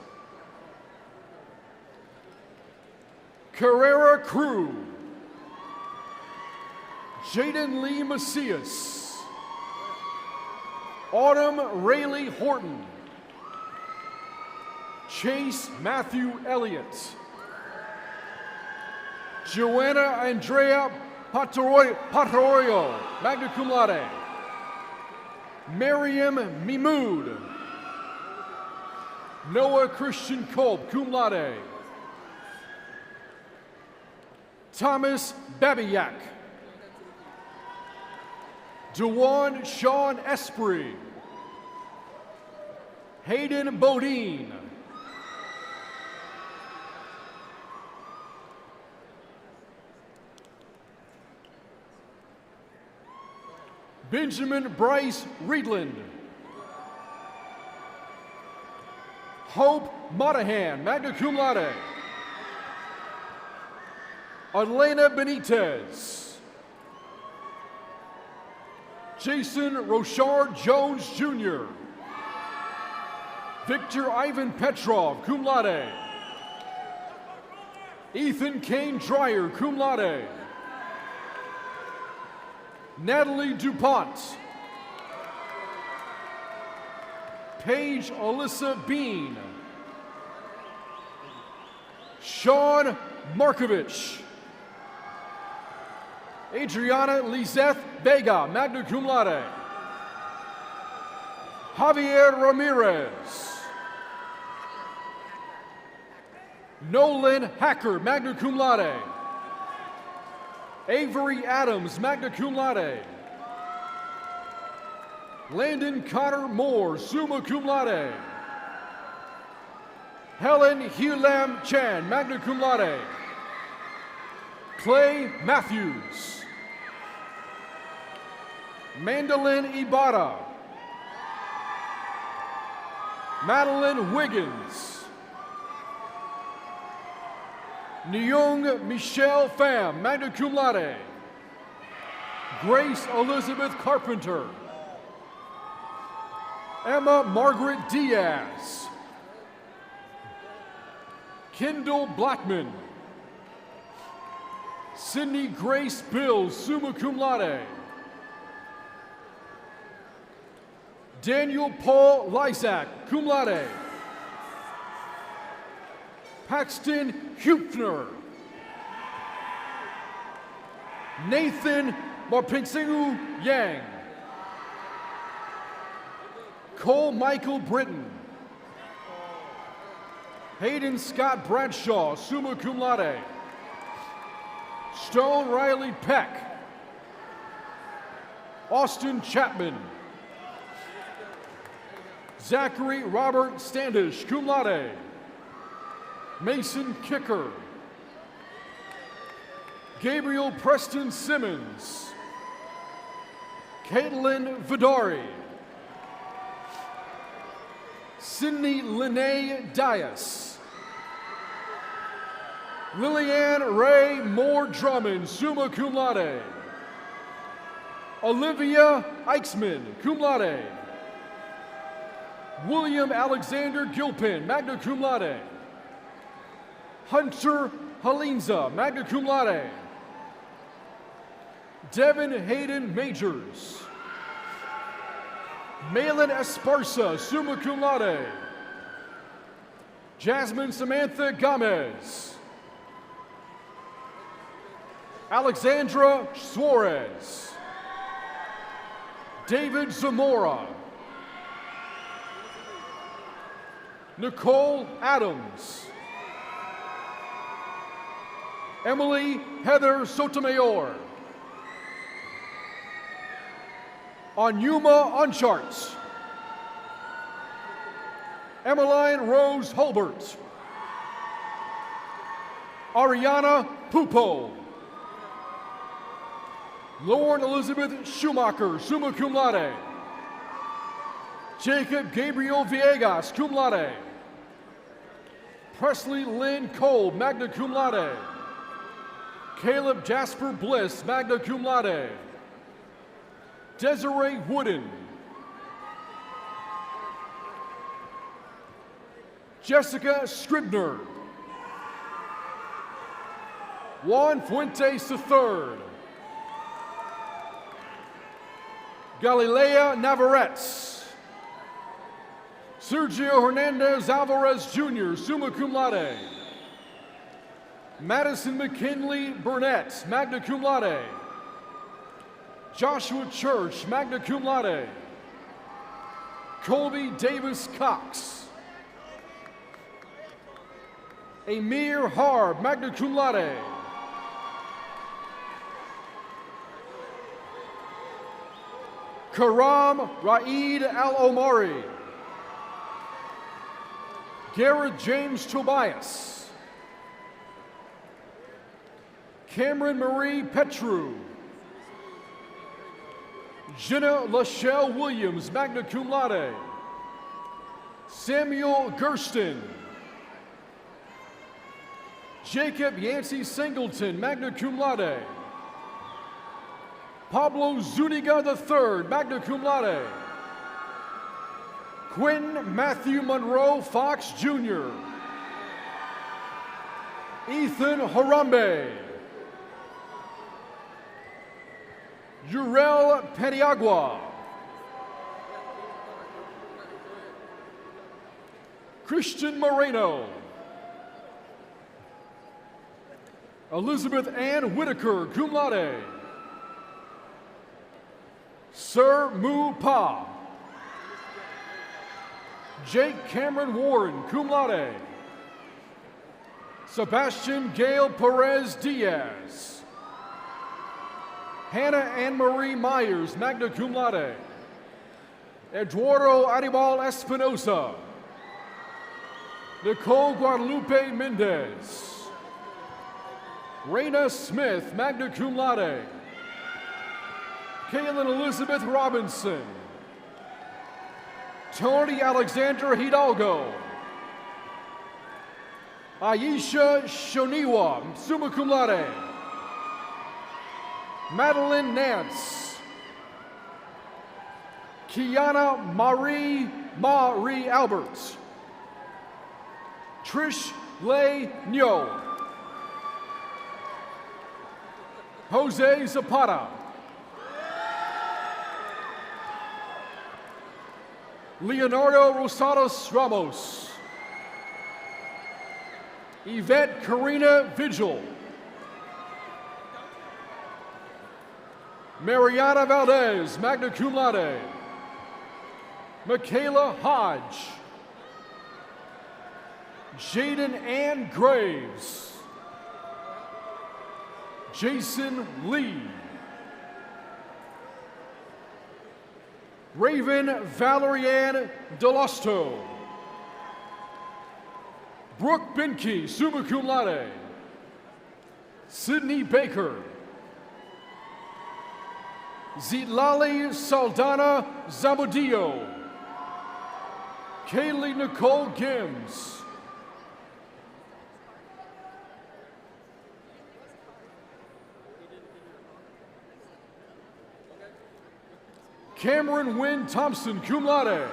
Carrera Crew. Jaden Lee Macias. Autumn Rayleigh Horton. Chase Matthew Elliott. Joanna Andrea Patorio, magna cum laude. Miriam Mimoud. Noah Christian Kolb, cum laude. Thomas Babiak. Dewan Sean Esprit. Hayden Bodine. Benjamin Bryce Reedland. Hope Monahan, magna cum laude. Elena Benitez. Jason Rochard Jones Jr. Victor Ivan Petrov, cum laude. Ethan Kane Dreyer, cum laude. Natalie DuPont. Paige Alyssa Bean. Sean Markovich. Adriana Lizeth Vega, magna cum laude. Javier Ramirez. Nolan Hacker, magna cum laude. Avery Adams, magna cum laude. Landon Connor Moore, summa cum laude. Helen Hulam Chan, magna cum laude. Clay Matthews. Mandolin Ibarra. Madeline Wiggins. Nyung Michelle Pham, magna cum laude. Grace Elizabeth Carpenter. Emma Margaret Diaz. Kendall Blackman. Sydney Grace Bills, summa cum laude. Daniel Paul Lysak, cum laude. Paxton Hupner. Nathan Marpinsingu Yang. Cole Michael Britton. Hayden Scott Bradshaw, summa cum laude. Stone Riley Peck. Austin Chapman. Zachary Robert Standish, cum laude. Mason Kicker. Gabriel Preston Simmons. Caitlin Vidari. Sydney Lene Dias. Lillian Ray Moore Drummond, summa cum laude. Olivia Eichsman, cum laude. William Alexander Gilpin, magna cum laude. Hunter Halinza, magna cum laude. Devin Hayden Majors. Malin Esparza, summa cum laude. Jasmine Samantha Gomez. Alexandra Suarez. David Zamora. Nicole Adams. Emily Heather Sotomayor. Anyuma Uncharts. Emmeline Rose Hulbert. Ariana Pupo. Lauren Elizabeth Schumacher, summa cum laude. Jacob Gabriel Villegas, cum laude. Presley Lynn Cole, magna cum laude. Caleb Jasper Bliss, magna cum laude. Desiree Wooden. Jessica Scribner. Juan Fuentes III. Galilea Navarrete. Sergio Hernandez Alvarez Jr., summa cum laude. Madison McKinley Burnett, magna cum laude. Joshua Church, magna cum laude. Colby Davis Cox. Amir Harb, magna cum laude. Karam Raed Al-Omari. Garrett James Tobias. Cameron Marie Petru. Jenna Lachelle Williams, magna cum laude. Samuel Gersten. Jacob Yancey Singleton, magna cum laude. Pablo Zuniga III, magna cum laude. Quinn Matthew Monroe Fox Jr. Ethan Harambe. Urel Peniagua. Christian Moreno. Elizabeth Ann Whitaker, cum laude. Sir Mu Pa. Jake Cameron Warren, cum laude. Sebastian Gail Perez Diaz. Hannah Ann Marie Myers, magna cum laude. Eduardo Aribal Espinosa. Nicole Guadalupe Mendez. Raina Smith, magna cum laude. Kaylin Elizabeth Robinson. Tony Alexandra Hidalgo. Aisha Shoniwa, summa cum laude. Madeline Nance. Kiana Marie Alberts. Trish Lei Nyo. Jose Zapata. Leonardo Rosados Ramos. Yvette Karina Vigil. Mariana Valdez, magna cum laude. Michaela Hodge. Jaden Ann Graves. Jason Lee. Raven Valerianne Delosto. Brooke Binke, summa cum laude. Sydney Baker. Zitlali Saldana Zabudillo. Kaylee Nicole Gims. Cameron Wynn Thompson, cum laude.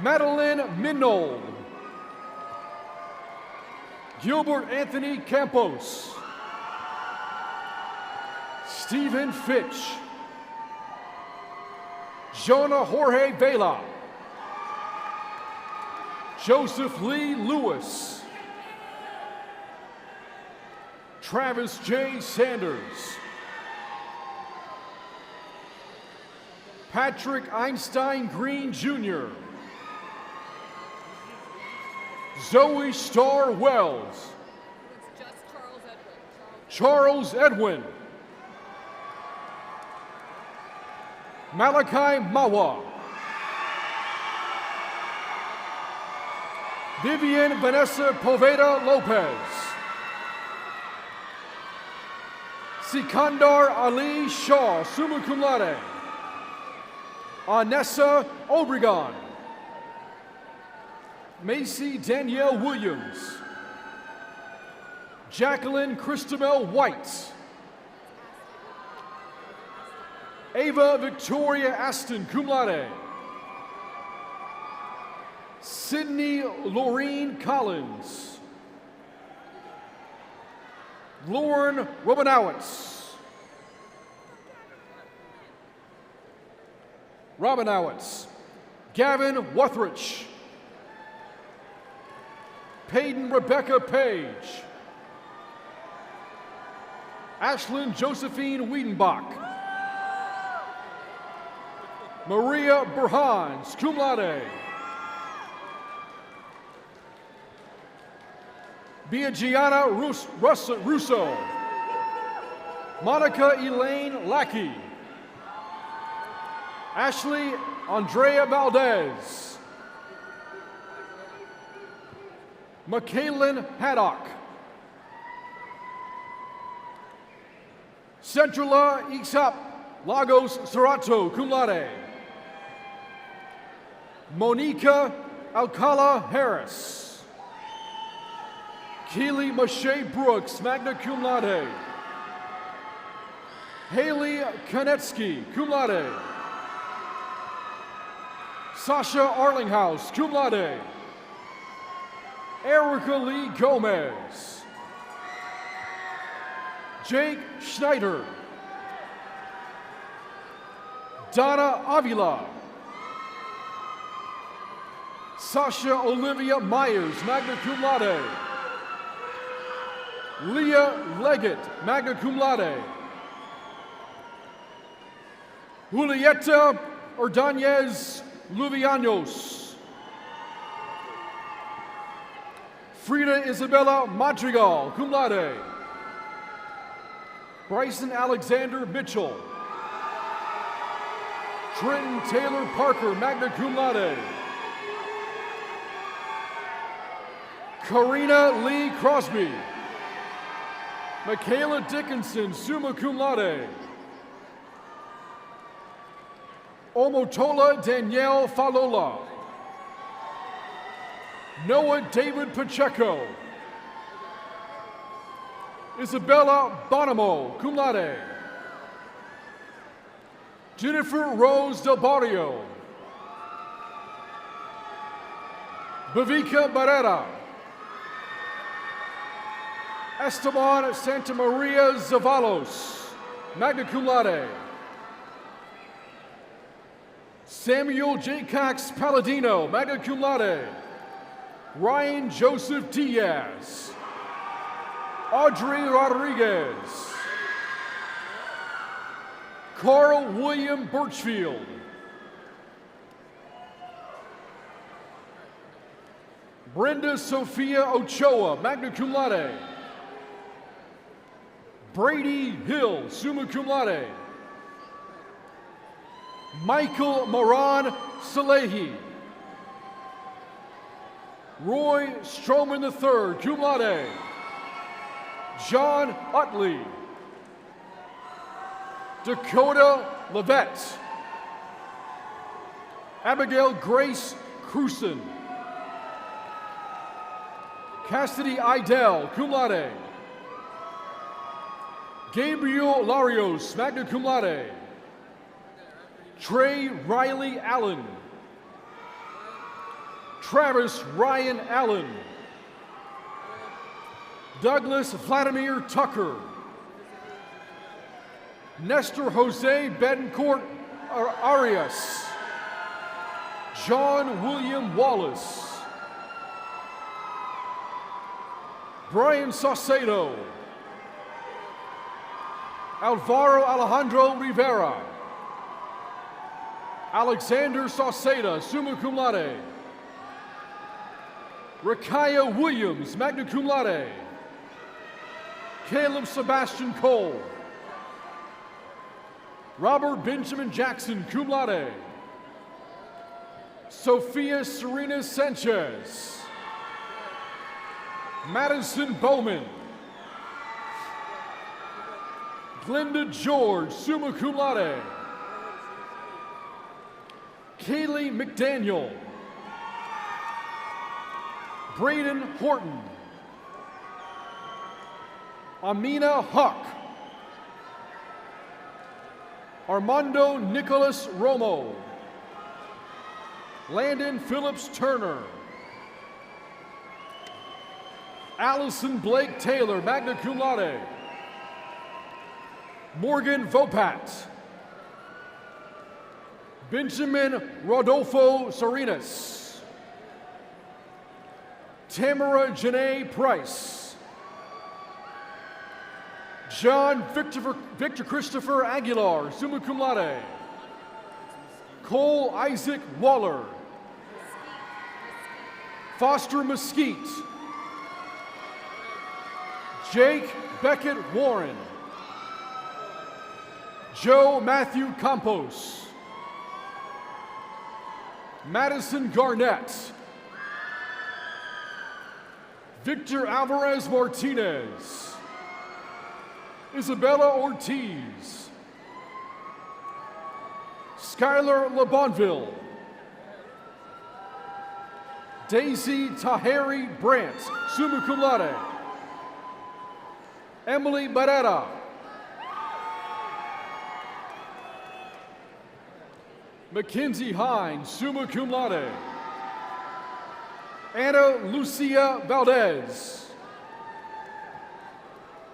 Madeline Minold. Gilbert Anthony Campos. Stephen Fitch. Jonah Jorge Vela. Joseph Lee Lewis. Travis J. Sanders. Patrick Einstein Green Jr. Zoe Starr Wells. Charles Edwin. Malachi Mawa. Vivian Vanessa Poveda Lopez. Sikandar Ali Shaw, summa cum laude. Anessa Obregon. Macy Danielle Williams. Jacqueline Christabel White. Ava Victoria Aston, cum laude. Sydney Laureen Collins. Lauren Robinowitz. Gavin Wuthridge. Peyton Rebecca Page. Ashlyn Josephine Wiedenbach. Maria Burhans, cum laude. Biagiana Russo. Monica Elaine Lackey. Ashley Andrea Valdez. McKaylin Haddock. Centrala Ixap Lagos Serato, cum laude. Monica Alcala Harris. Keely Mache Brooks, magna cum laude. Haley Konetsky, cum laude. Sasha Arlinghouse, cum laude. Erica Lee Gomez. Jake Schneider. Donna Avila. Sasha Olivia Myers, magna cum laude. Leah Leggett, magna cum laude. Julieta Ordonez Luvianos. Frida Isabella Madrigal, cum laude. Bryson Alexander Mitchell. Trenton Taylor Parker, magna cum laude. Karina Lee Crosby. Michaela Dickinson, summa cum laude. Omotola Danielle Falola. Noah David Pacheco. Isabella Bonamo, cum laude. Jennifer Rose Del Barrio. Bavika Barrera. Esteban Santa Maria Zavalos, magna cum laude. Samuel J. Cox Palladino, magna cum laude. Ryan Joseph Diaz. Audrey Rodriguez. Carl William Birchfield. Brenda Sophia Ochoa, magna cum laude. Brady Hill, summa cum laude. Michael Moran Salehi. Roy Stroman III, cum laude. John Utley. Dakota Levette. Abigail Grace Cruson. Cassidy Idell, cum laude. Gabriel Larios, magna cum laude. Trey Riley Allen. Travis Ryan Allen. Douglas Vladimir Tucker. Nestor Jose Betancourt Arias. John William Wallace. Brian Saucedo. Alvaro Alejandro Rivera. Alexander Sauceda, summa cum laude. Rakaya Williams, magna cum laude. Caleb Sebastian Cole. Robert Benjamin Jackson, cum laude. Sophia Serena Sanchez. Madison Bowman. Glenda George, summa cum laude. Kaylee McDaniel. Braden Horton. Amina Huck. Armando Nicholas Romo. Landon Phillips Turner. Allison Blake Taylor, magna cum laude. Morgan Vopat. Benjamin Rodolfo Sarinas. Tamara Janae Price. John Victor Christopher Aguilar, summa cum laude. Cole Isaac Waller. Foster Mesquite. Jake Beckett Warren. Joe Matthew Campos. Madison Garnett. Victor Alvarez Martinez. Isabella Ortiz. Skylar LeBonville. Daisy Taheri Brandt, summa cum laude. Emily Barrera. Mackenzie Hines, summa cum laude. Anna Lucia Valdez.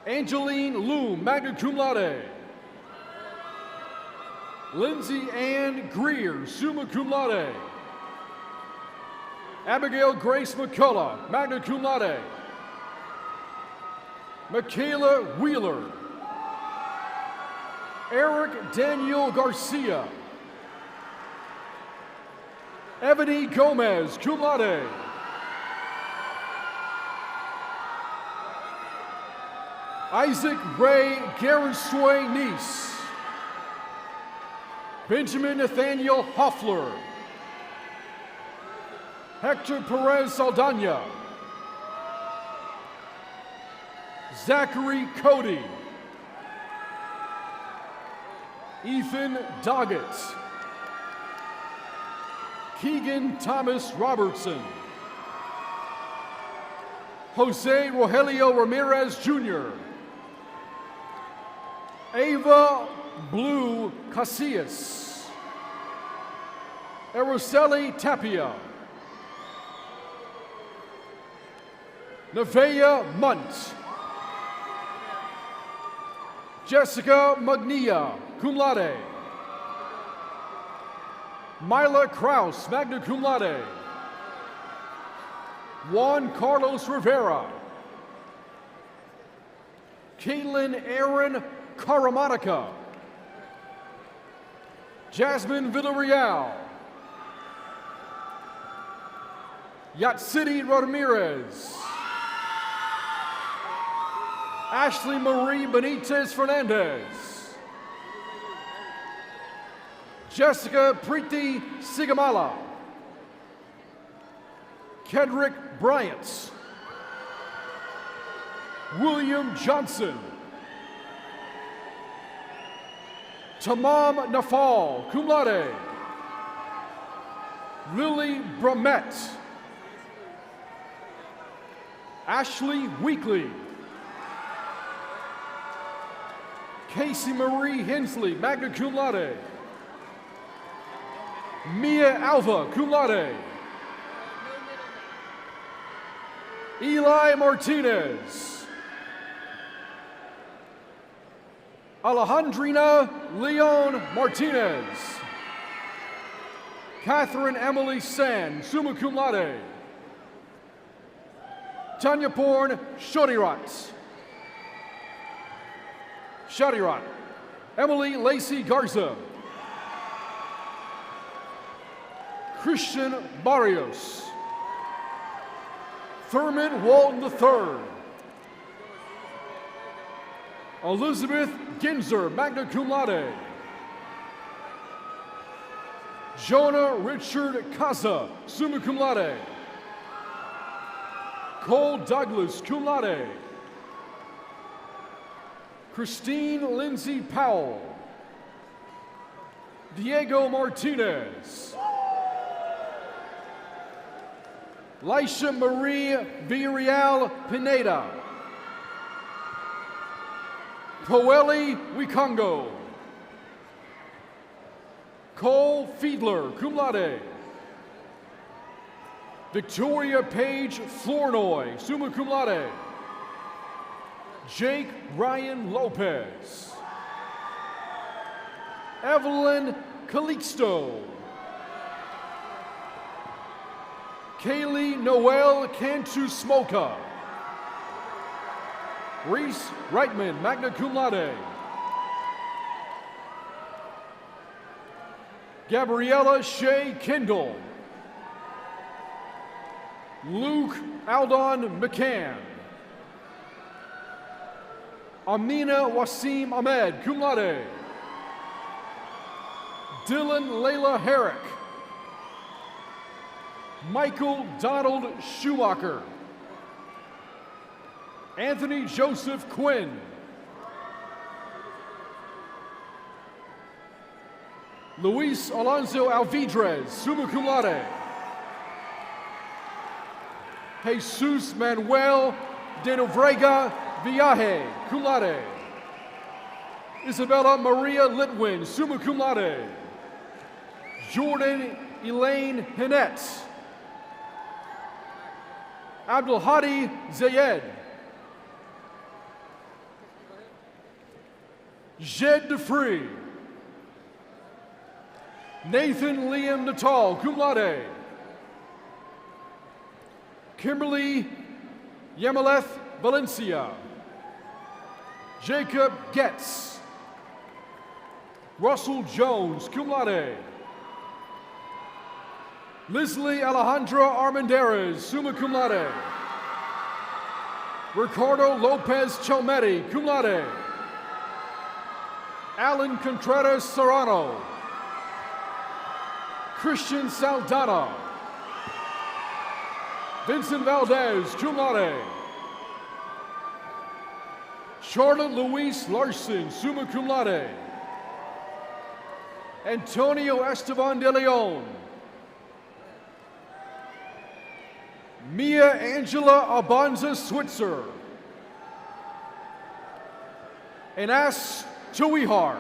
Angeline Loom, magna cum laude. Lindsay Ann Greer, summa cum laude. Abigail Grace McCullough, magna cum laude. Michaela Wheeler. Eric Daniel Garcia. Ebony Gomez, cum laude. Isaac Ray Garensoy Nice. Benjamin Nathaniel Hoffler. Hector Perez Saldana. Zachary Cody. Ethan Doggett. Keegan Thomas Robertson. Jose Rogelio Ramirez Jr. Ava Blue Casillas. Araceli Tapia. Nevaeh Munt. Jessica Magnia, cum laude. Myla Kraus, magna cum laude. Juan Carlos Rivera. Caitlin Aaron Caramanica. Jasmine Villarreal. Yatsidi Ramirez. Ashley Marie Benitez Fernandez. Jessica Preeti Sigamala. Kedrick Bryant. William Johnson. Tamam Nafal, cum laude. Lily Brumett. Ashley Weekly. Casey Marie Hensley, magna cum laude. Mia Alva, cum laude. Eli Martinez. Alejandrina Leon Martinez. Catherine Emily San, summa cum laude. Tanya Porn Shodirat. Shadirat. Emily Lacey Garza. Christian Barrios. Thurman Walton III. Elizabeth Ginzer, magna cum laude. Jonah Richard Casa, summa cum laude. Cole Douglas, cum laude. Christine Lindsay Powell. Diego Martinez. Laisha Marie Villarreal Pineda. Poeli Wikongo. Cole Fiedler, cum laude. Victoria Page Flournoy, summa cum laude. Jake Ryan Lopez. Evelyn Calixto. Kaylee Noel Cantu Smoka. Reese Reitman, magna cum laude. Gabriella Shea Kendall. Luke Aldon McCann. Amina Wasim Ahmed, cum laude. Dylan Layla Herrick. Michael Donald Schumacher. Anthony Joseph Quinn. Luis Alonso Alvidrez, summa cum laude. Jesus Manuel de Novrega Viaje, cum laude. Isabella Maria Litwin, summa cum laude. Jordan Elaine Hinnett. Abdulhadi Zayed. Jed DeFree. Nathan Liam Natal, cum laude. Kimberly Yemeleth Valencia. Jacob Getz. Russell Jones, cum laude. Leslie Alejandra Armendariz, summa cum laude. Ricardo Lopez Chalmetti, cum laude. Alan Contreras Serrano. Christian Saldana. Vincent Valdez, cum laude. Charlotte Louise Larson, summa cum laude. Antonio Esteban de Leon. Mia Angela Abanza Switzer. Anas Tuihar.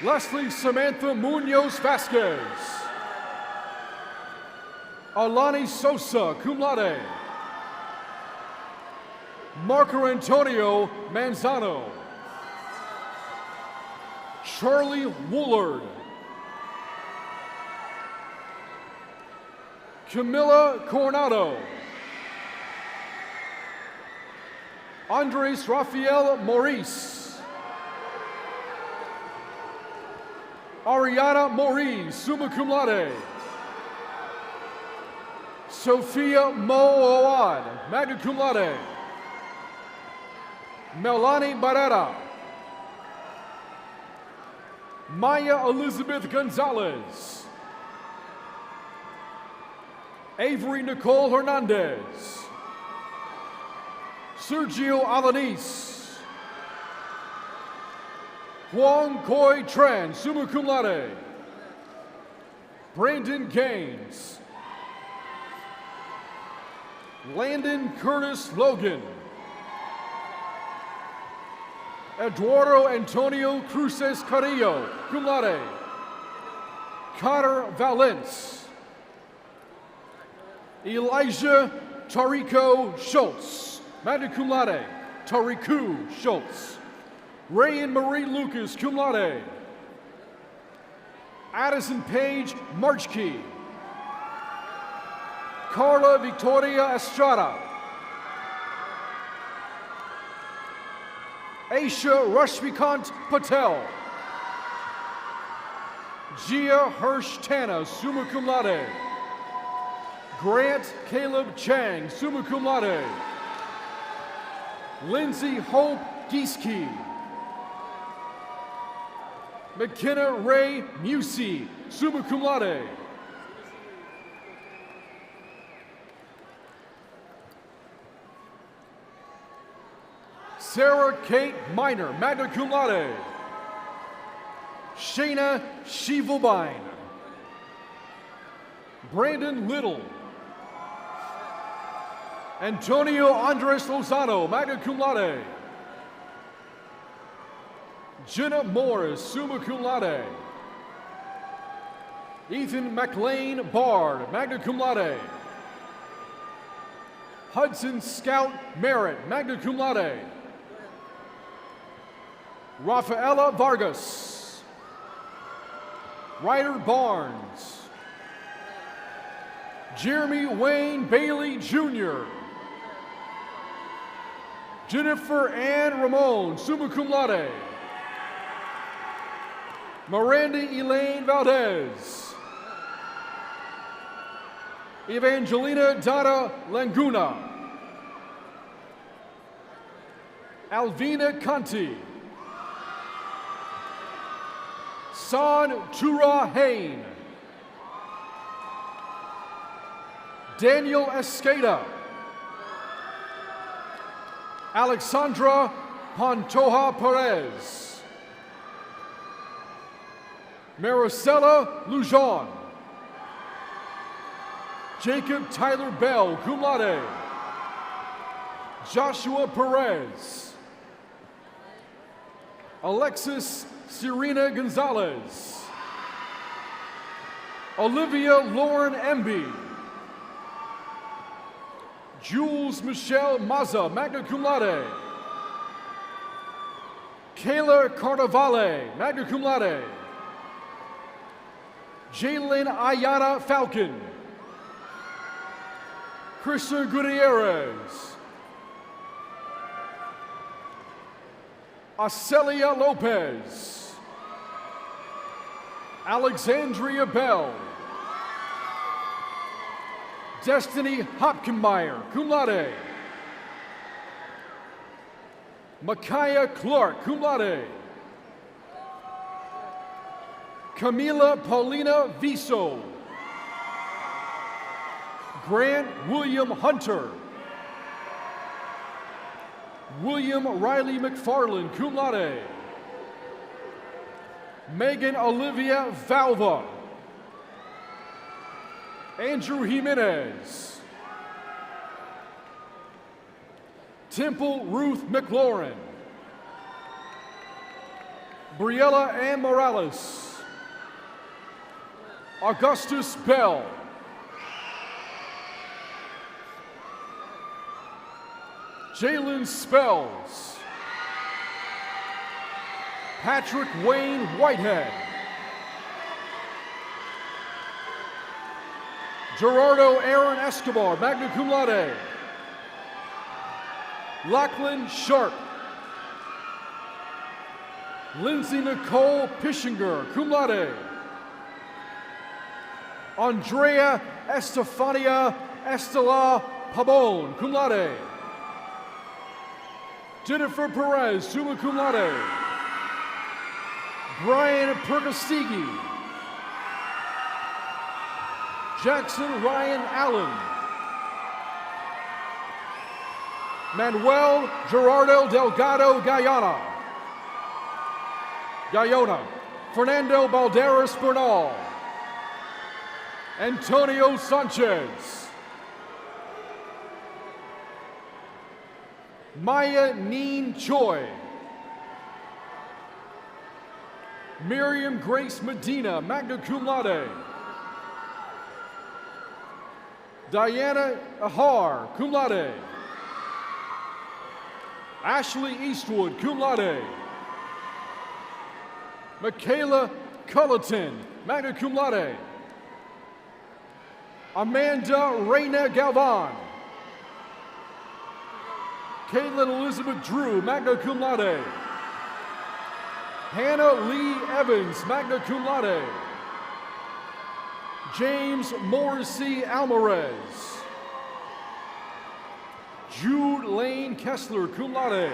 Leslie Samantha Munoz Vasquez. Alani Sosa, cum laude. Marco Antonio Manzano. Charlie Woolard. Camilla Coronado. Andres Rafael Maurice. Ariana Maurice, summa cum laude. Sophia Moawad, magna cum laude. Melanie Barrera. Maya Elizabeth Gonzalez. Avery Nicole Hernandez. Sergio Alanis. Huang Koi Tran, summa cum laude. Brandon Gaines. Landon Curtis Logan. Eduardo Antonio Cruces Carrillo, cum laude. Connor Valence. Elijah Tarico Schultz, magna cum laude. Tariku Schultz. Ray and Marie Lucas, cum laude. Addison Paige Marchkey. Carla Victoria Estrada. Aisha Rashmikant Patel. Gia Hirsch Tana, summa cum laude. Grant Caleb Chang, summa cum laude. Lindsay Hope Gieske. McKenna Ray Musey, summa cum laude. Sarah Kate Miner, magna cum laude. Shayna Shivelbein. Brandon Little. Antonio Andres Lozano, magna cum laude. Jenna Morris, summa cum laude. Ethan McLean Bard, magna cum laude. Hudson Scout Merritt, magna cum laude. Rafaela Vargas. Ryder Barnes. Jeremy Wayne Bailey Jr. Jennifer Ann Ramon, summa cum laude. Miranda Elaine Valdez. Evangelina Dada Languna. Alvina Conti. San Tura Hain. Daniel Escada. Alexandra Pantoja Perez. Maricela Lujan. Jacob Tyler Bell, cum laude. Joshua Perez. Alexis Serena Gonzalez. Olivia Lauren Emby. Jules Michelle Maza, magna cum laude. Kayla Carnavale, magna cum laude. Jalen Ayana Falcon. Krista Gutierrez. Acelia Lopez. Alexandria Bell. Destiny Hopkenmeyer, cum laude. Micaiah Clark, cum laude. Camila Paulina Viso. Grant William Hunter. William Riley McFarland, cum laude. Megan Olivia Valva. Andrew Jimenez. Temple Ruth McLaurin. Briella Ann Morales. Augustus Bell. Jalen Spells. Patrick Wayne Whitehead. Gerardo Aaron Escobar, magna cum laude. Lachlan Sharp. Lindsay Nicole Pishinger, cum laude. Andrea Estefania Estela Pabon, cum laude. Jennifer Perez, summa cum laude. Brian Pergastigi. Jackson Ryan Allen. Manuel Gerardo Delgado Guyana. Fernando Balderas Bernal. Antonio Sanchez. Maya Neen Choi. Miriam Grace Medina, magna cum laude. Diana Ahar, cum laude. Ashley Eastwood, cum laude. Michaela Culleton, magna cum laude. Amanda Reyna Galvan. Caitlin Elizabeth Drew, magna cum laude. Hannah Lee Evans, magna cum laude. James Morrissey Alvarez. Jude Lane Kessler, cum laude.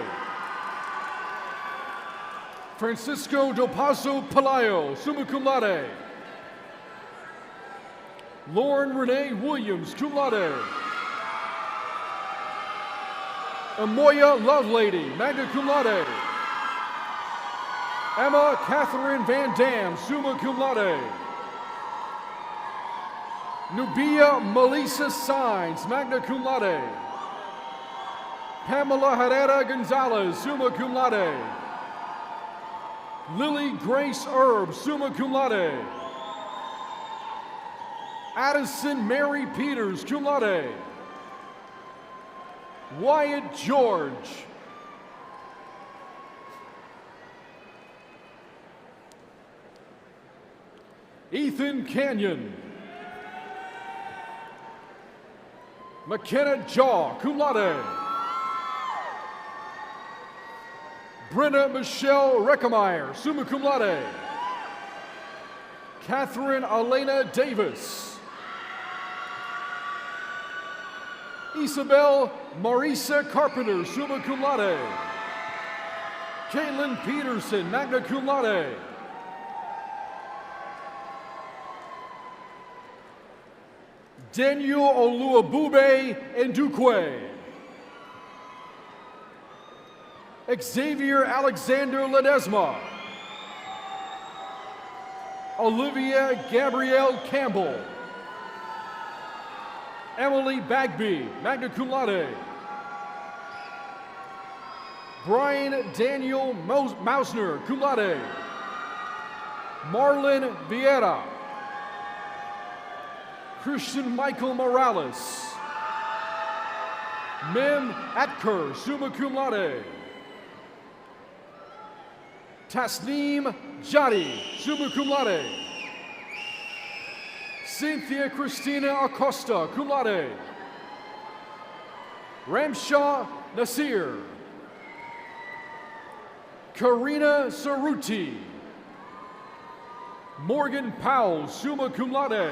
Francisco Del Paso Palayo, summa cum laude. Lauren Renee Williams, cum laude. Amoya Lovelady, magna cum laude. Emma Catherine Van Dam, summa cum laude. Nubia Melissa Sines, magna cum laude. Pamela Herrera Gonzalez, summa cum laude. Lily Grace Erb, summa cum laude. Addison Mary Peters, cum laude. Wyatt George. Ethan Canyon. McKenna Jaw, cum laude. Brenna Michelle Reckemeyer, summa cum laude. Catherine Elena Davis. Isabel Marisa Carpenter, summa cum laude. Caitlin Peterson, magna cum laude. Daniel Oluwabube Ndukwe. Xavier Alexander Ledesma. Olivia Gabrielle Campbell. Emily Bagby, magna cum laude. Brian Daniel Mausner, cum laude. Marlon Vieira. Christian Michael Morales. Mim Atker, summa cum laude. Tasneem Jadi, summa cum laude. Cynthia Christina Acosta, cum laude. Ramshaw Nasir. Karina Saruti. Morgan Powell, summa cum laude.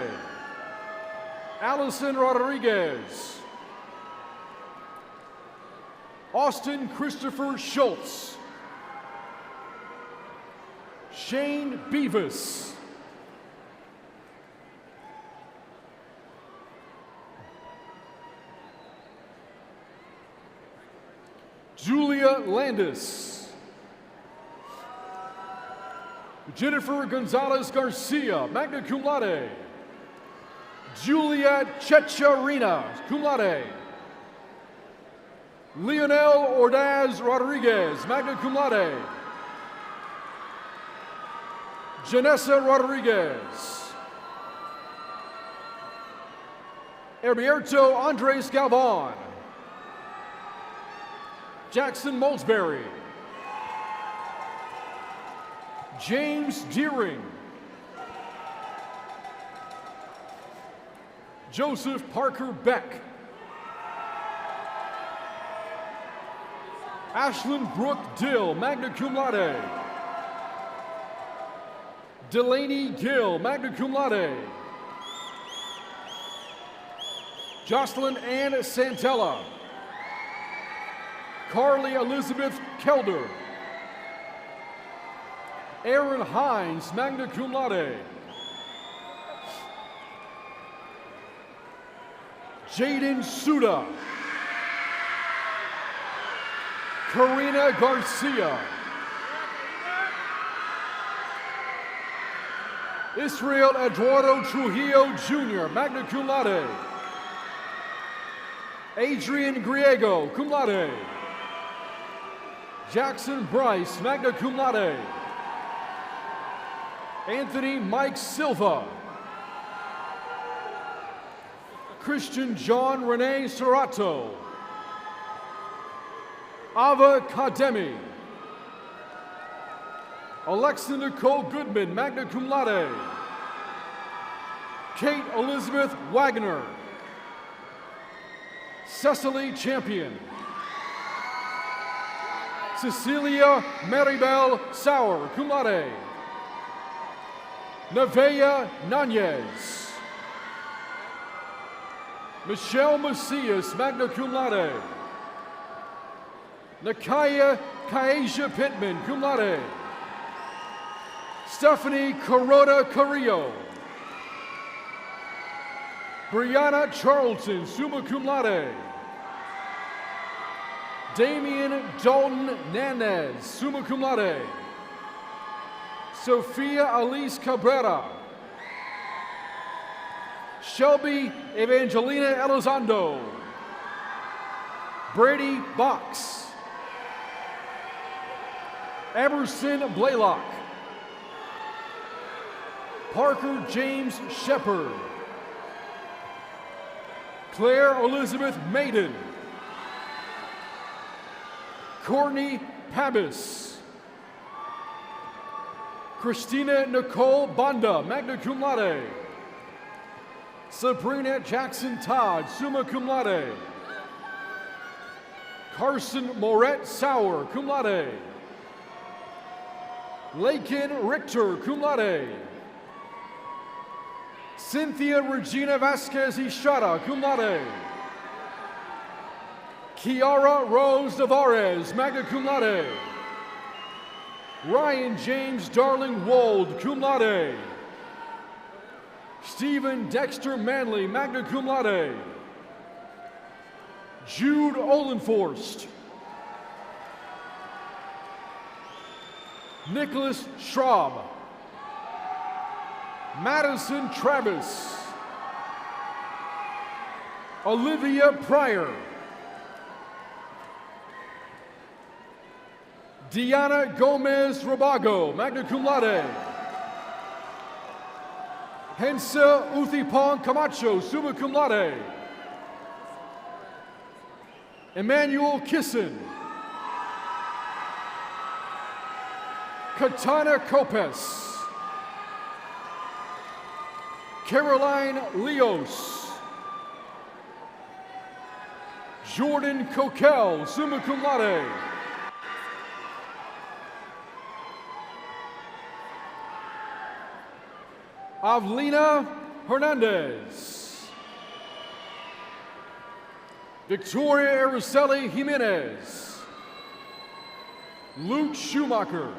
Allison Rodriguez. Austin Christopher Schultz. Shane Beavis. Julia Landis. Jennifer Gonzalez Garcia, magna cum laude. Julia Checharina, cum laude. Leonel Ordaz Rodriguez, magna cum laude. Janessa Rodriguez. Herberto Andres Galvan. Jackson Molesbury. James Deering. Joseph Parker Beck. Ashlyn Brooke Dill, magna cum laude. Delaney Gill, magna cum laude. Jocelyn Ann Santella. Carly Elizabeth Kelder. Aaron Hines, magna cum laude. Jaden Suda. Karina Garcia. Israel Eduardo Trujillo Jr., magna cum laude. Adrian Griego, cum laude. Jackson Bryce, magna cum laude. Anthony Mike Silva. Christian John Rene Serato. Ava Kademi. Alexa Nicole Goodman, magna cum laude. Kate Elizabeth Wagner. Cecily Champion. Cecilia Maribel Sauer, cum laude. Nevaeh Nanez. Michelle Macias, magna cum laude. Nakaya Kaeja Pittman, cum laude. Stephanie Carota Carrillo. Brianna Charlton, summa cum laude. Damian Dalton Nanez, summa cum laude. Sophia Alice Cabrera. Shelby Evangelina Elizondo. Brady Box. Emerson Blaylock. Parker James Shepard. Claire Elizabeth Maiden. Courtney Pabis. Christina Nicole Banda, magna cum laude. Sabrina Jackson Todd, summa cum laude. Carson Moret Sauer, cum laude. Lakin Richter, cum laude. Cynthia Regina Vasquez Estrada, cum laude. Kiara Rose Navarez, magna cum laude. Ryan James Darling Wold, cum laude. Stephen Dexter Manley, magna cum laude. Jude Olenforst. Nicholas Schraub. Madison Travis. Olivia Pryor. Diana Gomez Rabago, magna cum laude. Hensa Uthipong Camacho, summa cum laude. Emmanuel Kissen. Katana Kopes. Caroline Leos. Jordan Coquel, summa cum laude. Avlina Hernandez. Victoria Araceli Jimenez. Luke Schumacher.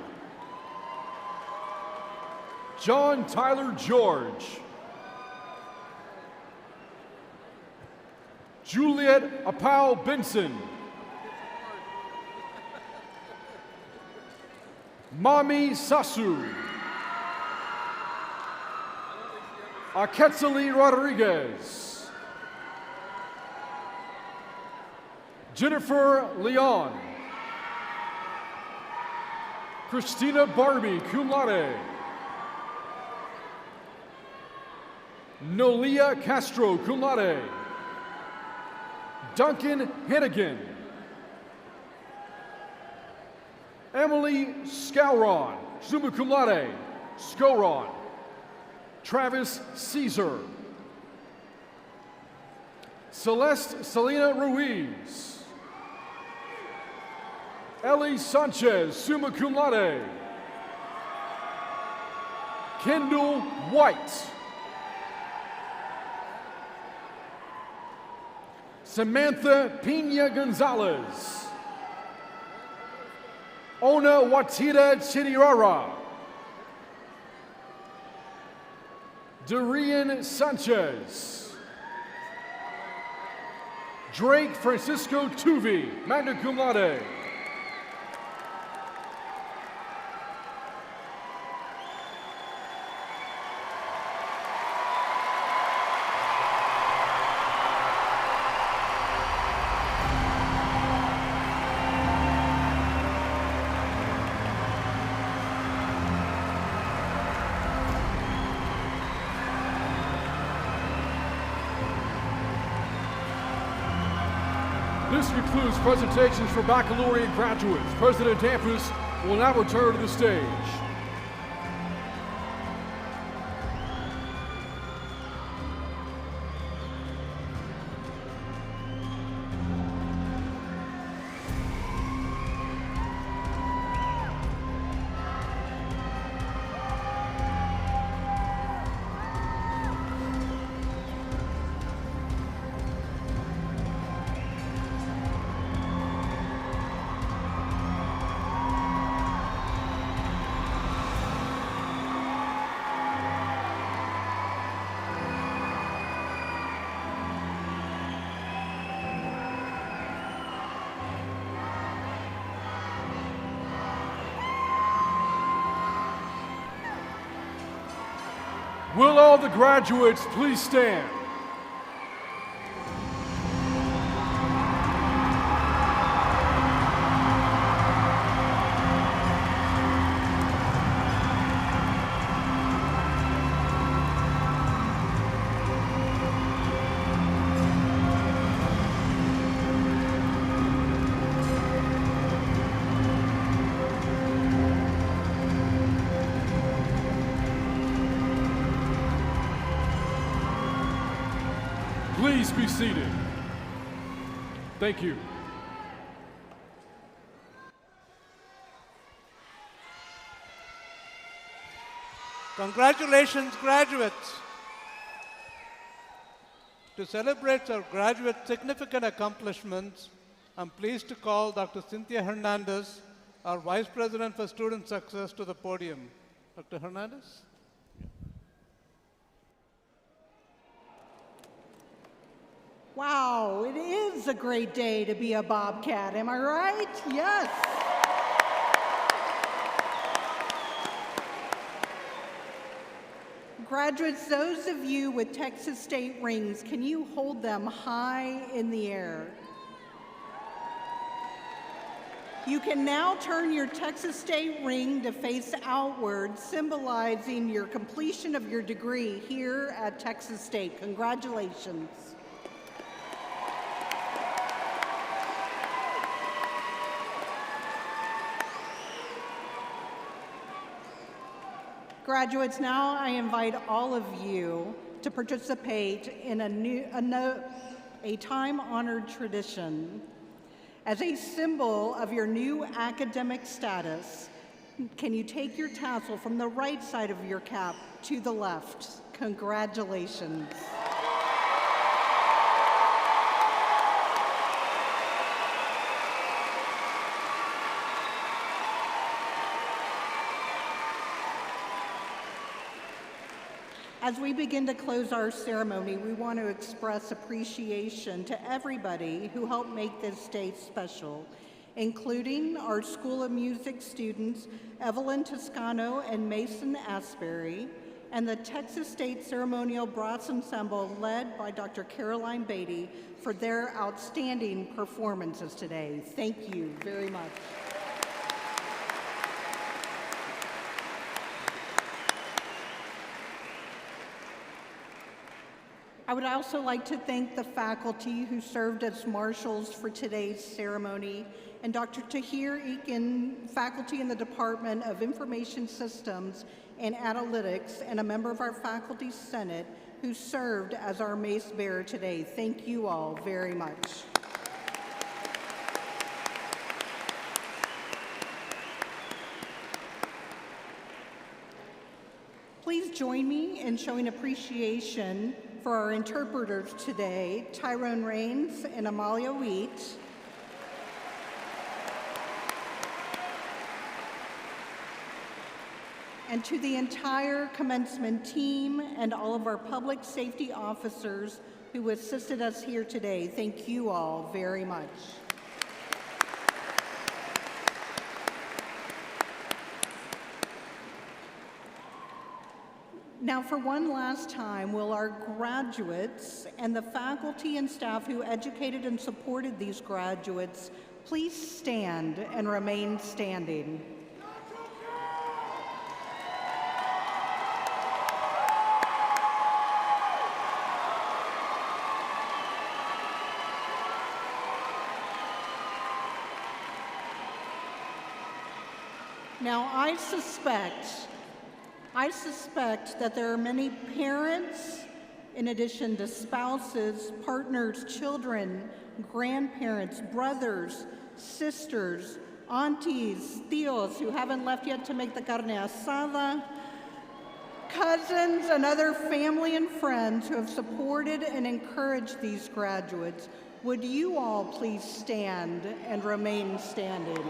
John Tyler George. Juliet Apau Benson. Mami Sasu. Aketsali Rodriguez. Jennifer Leon. Christina Barbie, cum laude. Nolia Castro, cum laude. Duncan Hennigan. Emily Scowron, summa cum laude. Scowron. Travis Caesar. Celeste Selena Ruiz. Ellie Sanchez, summa cum laude. Kendall White. Samantha Pina Gonzalez. Ona Watita Chidirara. Darian Sanchez. Drake Francisco Tuvi, magna cum laude. This concludes presentations for baccalaureate graduates. President Dampus will now return to the stage. Will all the graduates please stand? Please be seated. Thank you. Congratulations, graduates. To celebrate our graduates' significant accomplishments, I'm pleased to call Dr. Cynthia Hernandez, our Vice President for Student Success, to the podium. Dr. Hernandez? Wow, it is a great day to be a Bobcat, am I right? Yes. Graduates, those of you with Texas State rings, can you hold them high in the air? You can now turn your Texas State ring to face outward, symbolizing your completion of your degree here at Texas State. Congratulations. Graduates, now I invite all of you to participate in a time-honored tradition. As a symbol of your new academic status, can you take your tassel from the right side of your cap to the left? Congratulations. As we begin to close our ceremony, we want to express appreciation to everybody who helped make this day special, including our School of Music students, Evelyn Toscano and Mason Asbury, and the Texas State Ceremonial Brass Ensemble led by Dr. Caroline Beatty for their outstanding performances today. Thank you very much. I would also like to thank the faculty who served as marshals for today's ceremony, and Dr. Tahir Eakin, faculty in the Department of Information Systems and Analytics, and a member of our Faculty Senate who served as our mace bearer today. Thank you all very much. Please join me in showing appreciation for our interpreters today, Tyrone Rains and Amalia Wheat. And to the entire commencement team and all of our public safety officers who assisted us here today, thank you all very much. Now, for one last time, will our graduates and the faculty and staff who educated and supported these graduates please stand and remain standing. Now, I suspect that there are many parents, in addition to spouses, partners, children, grandparents, brothers, sisters, aunties, tios who haven't left yet to make the carne asada, cousins, and other family and friends who have supported and encouraged these graduates. Would you all please stand and remain standing?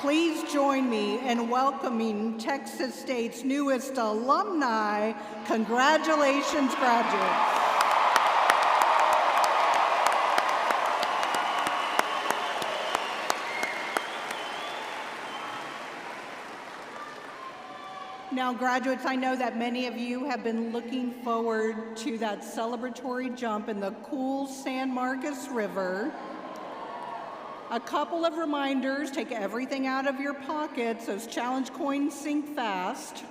Please join me in welcoming Texas State's newest alumni. Congratulations, graduates. Now, graduates, I know that many of you have been looking forward to that celebratory jump in the cool San Marcos River. A couple of reminders: take everything out of your pockets. Those challenge coins sink fast.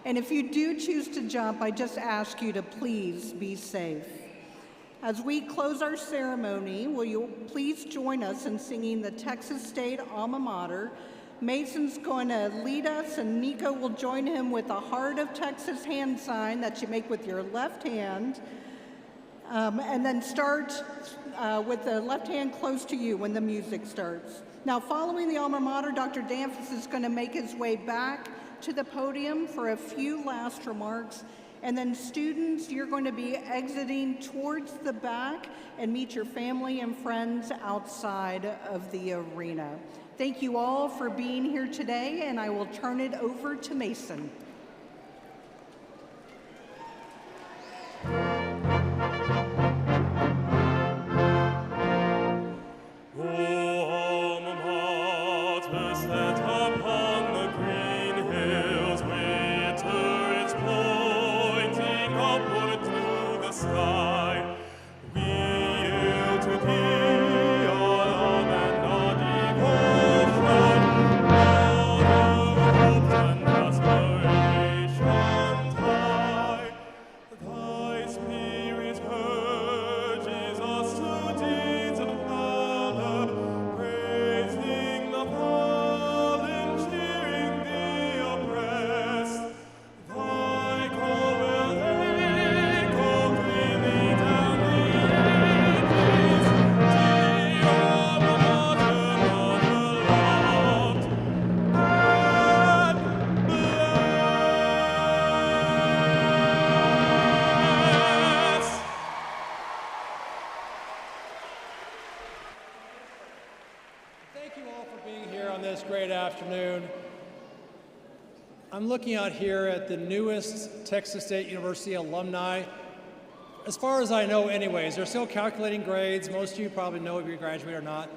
And if you do choose to jump, I just ask you to please be safe. As we close our ceremony, will you please join us in singing the Texas State alma mater? Mason's going to lead us, and Nico will join him with a Heart of Texas hand sign that you make with your left hand. And then start with the left hand close to you when the music starts. Now, following the alma mater, Dr. Danfus is going to make his way back to the podium for a few last remarks. And then students, you're going to be exiting towards the back and meet your family and friends outside of the arena. Thank you all for being here today, and I will turn it over to Mason. I'm looking out here at the newest Texas State University alumni. As far as I know anyways, they're still calculating grades. Most of you probably know if you graduate or not.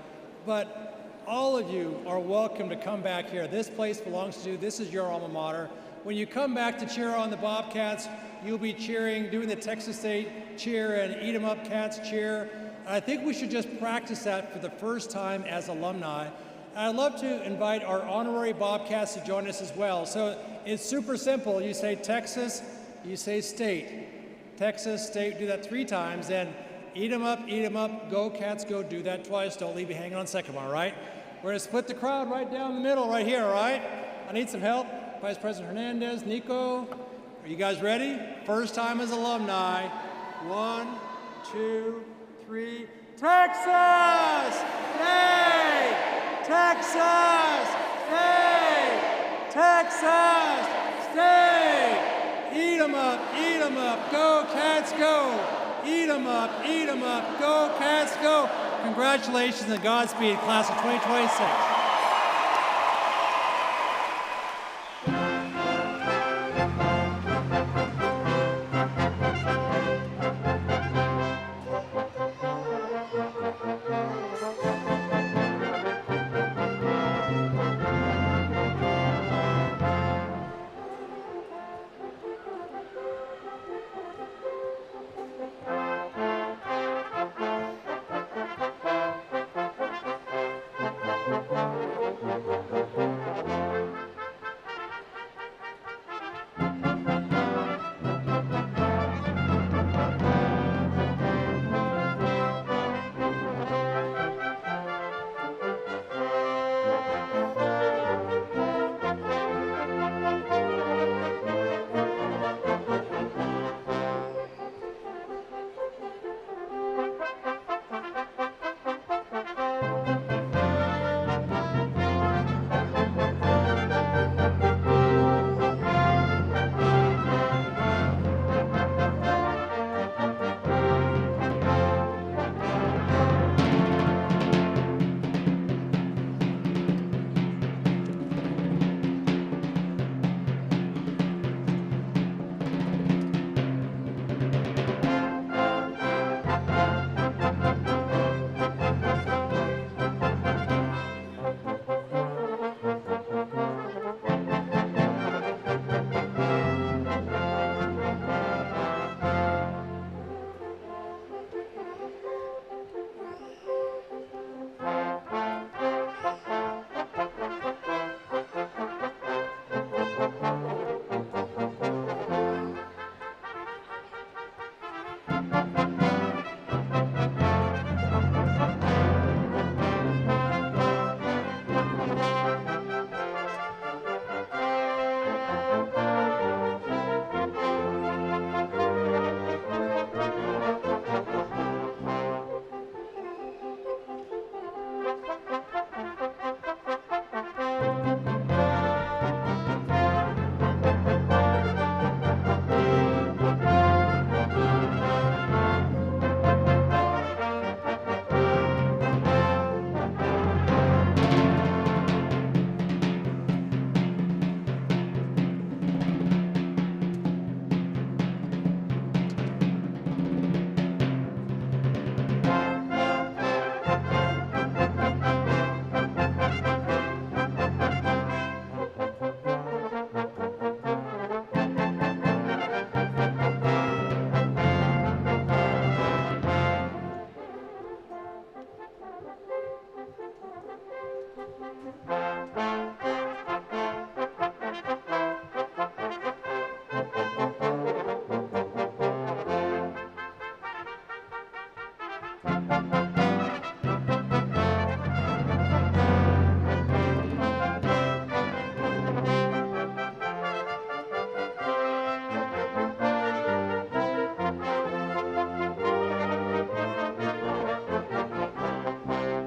But all of you are welcome to come back here. This place belongs to you. This is your alma mater. When you come back to cheer on the Bobcats, you'll be cheering, doing the Texas State cheer and Eat 'em Up Cats cheer. And I think we should just practice that for the first time as alumni. I'd love to invite our honorary Bobcats to join us as well. So it's super simple. You say Texas, you say state. Texas, state, do that 3 times, then eat 'em up, go Cats, go, do that twice. Don't leave me hanging on second one, all right? We're gonna split the crowd right down the middle right here, all right? I need some help. Vice President Hernandez, Nico, are you guys ready? First time as alumni. 1, 2, 3. Texas! Yay! Texas! Stay! Texas! Stay! Eat 'em up, go Cats, go! Eat 'em up, go Cats, go! Congratulations and Godspeed, class of 2026. Thank you.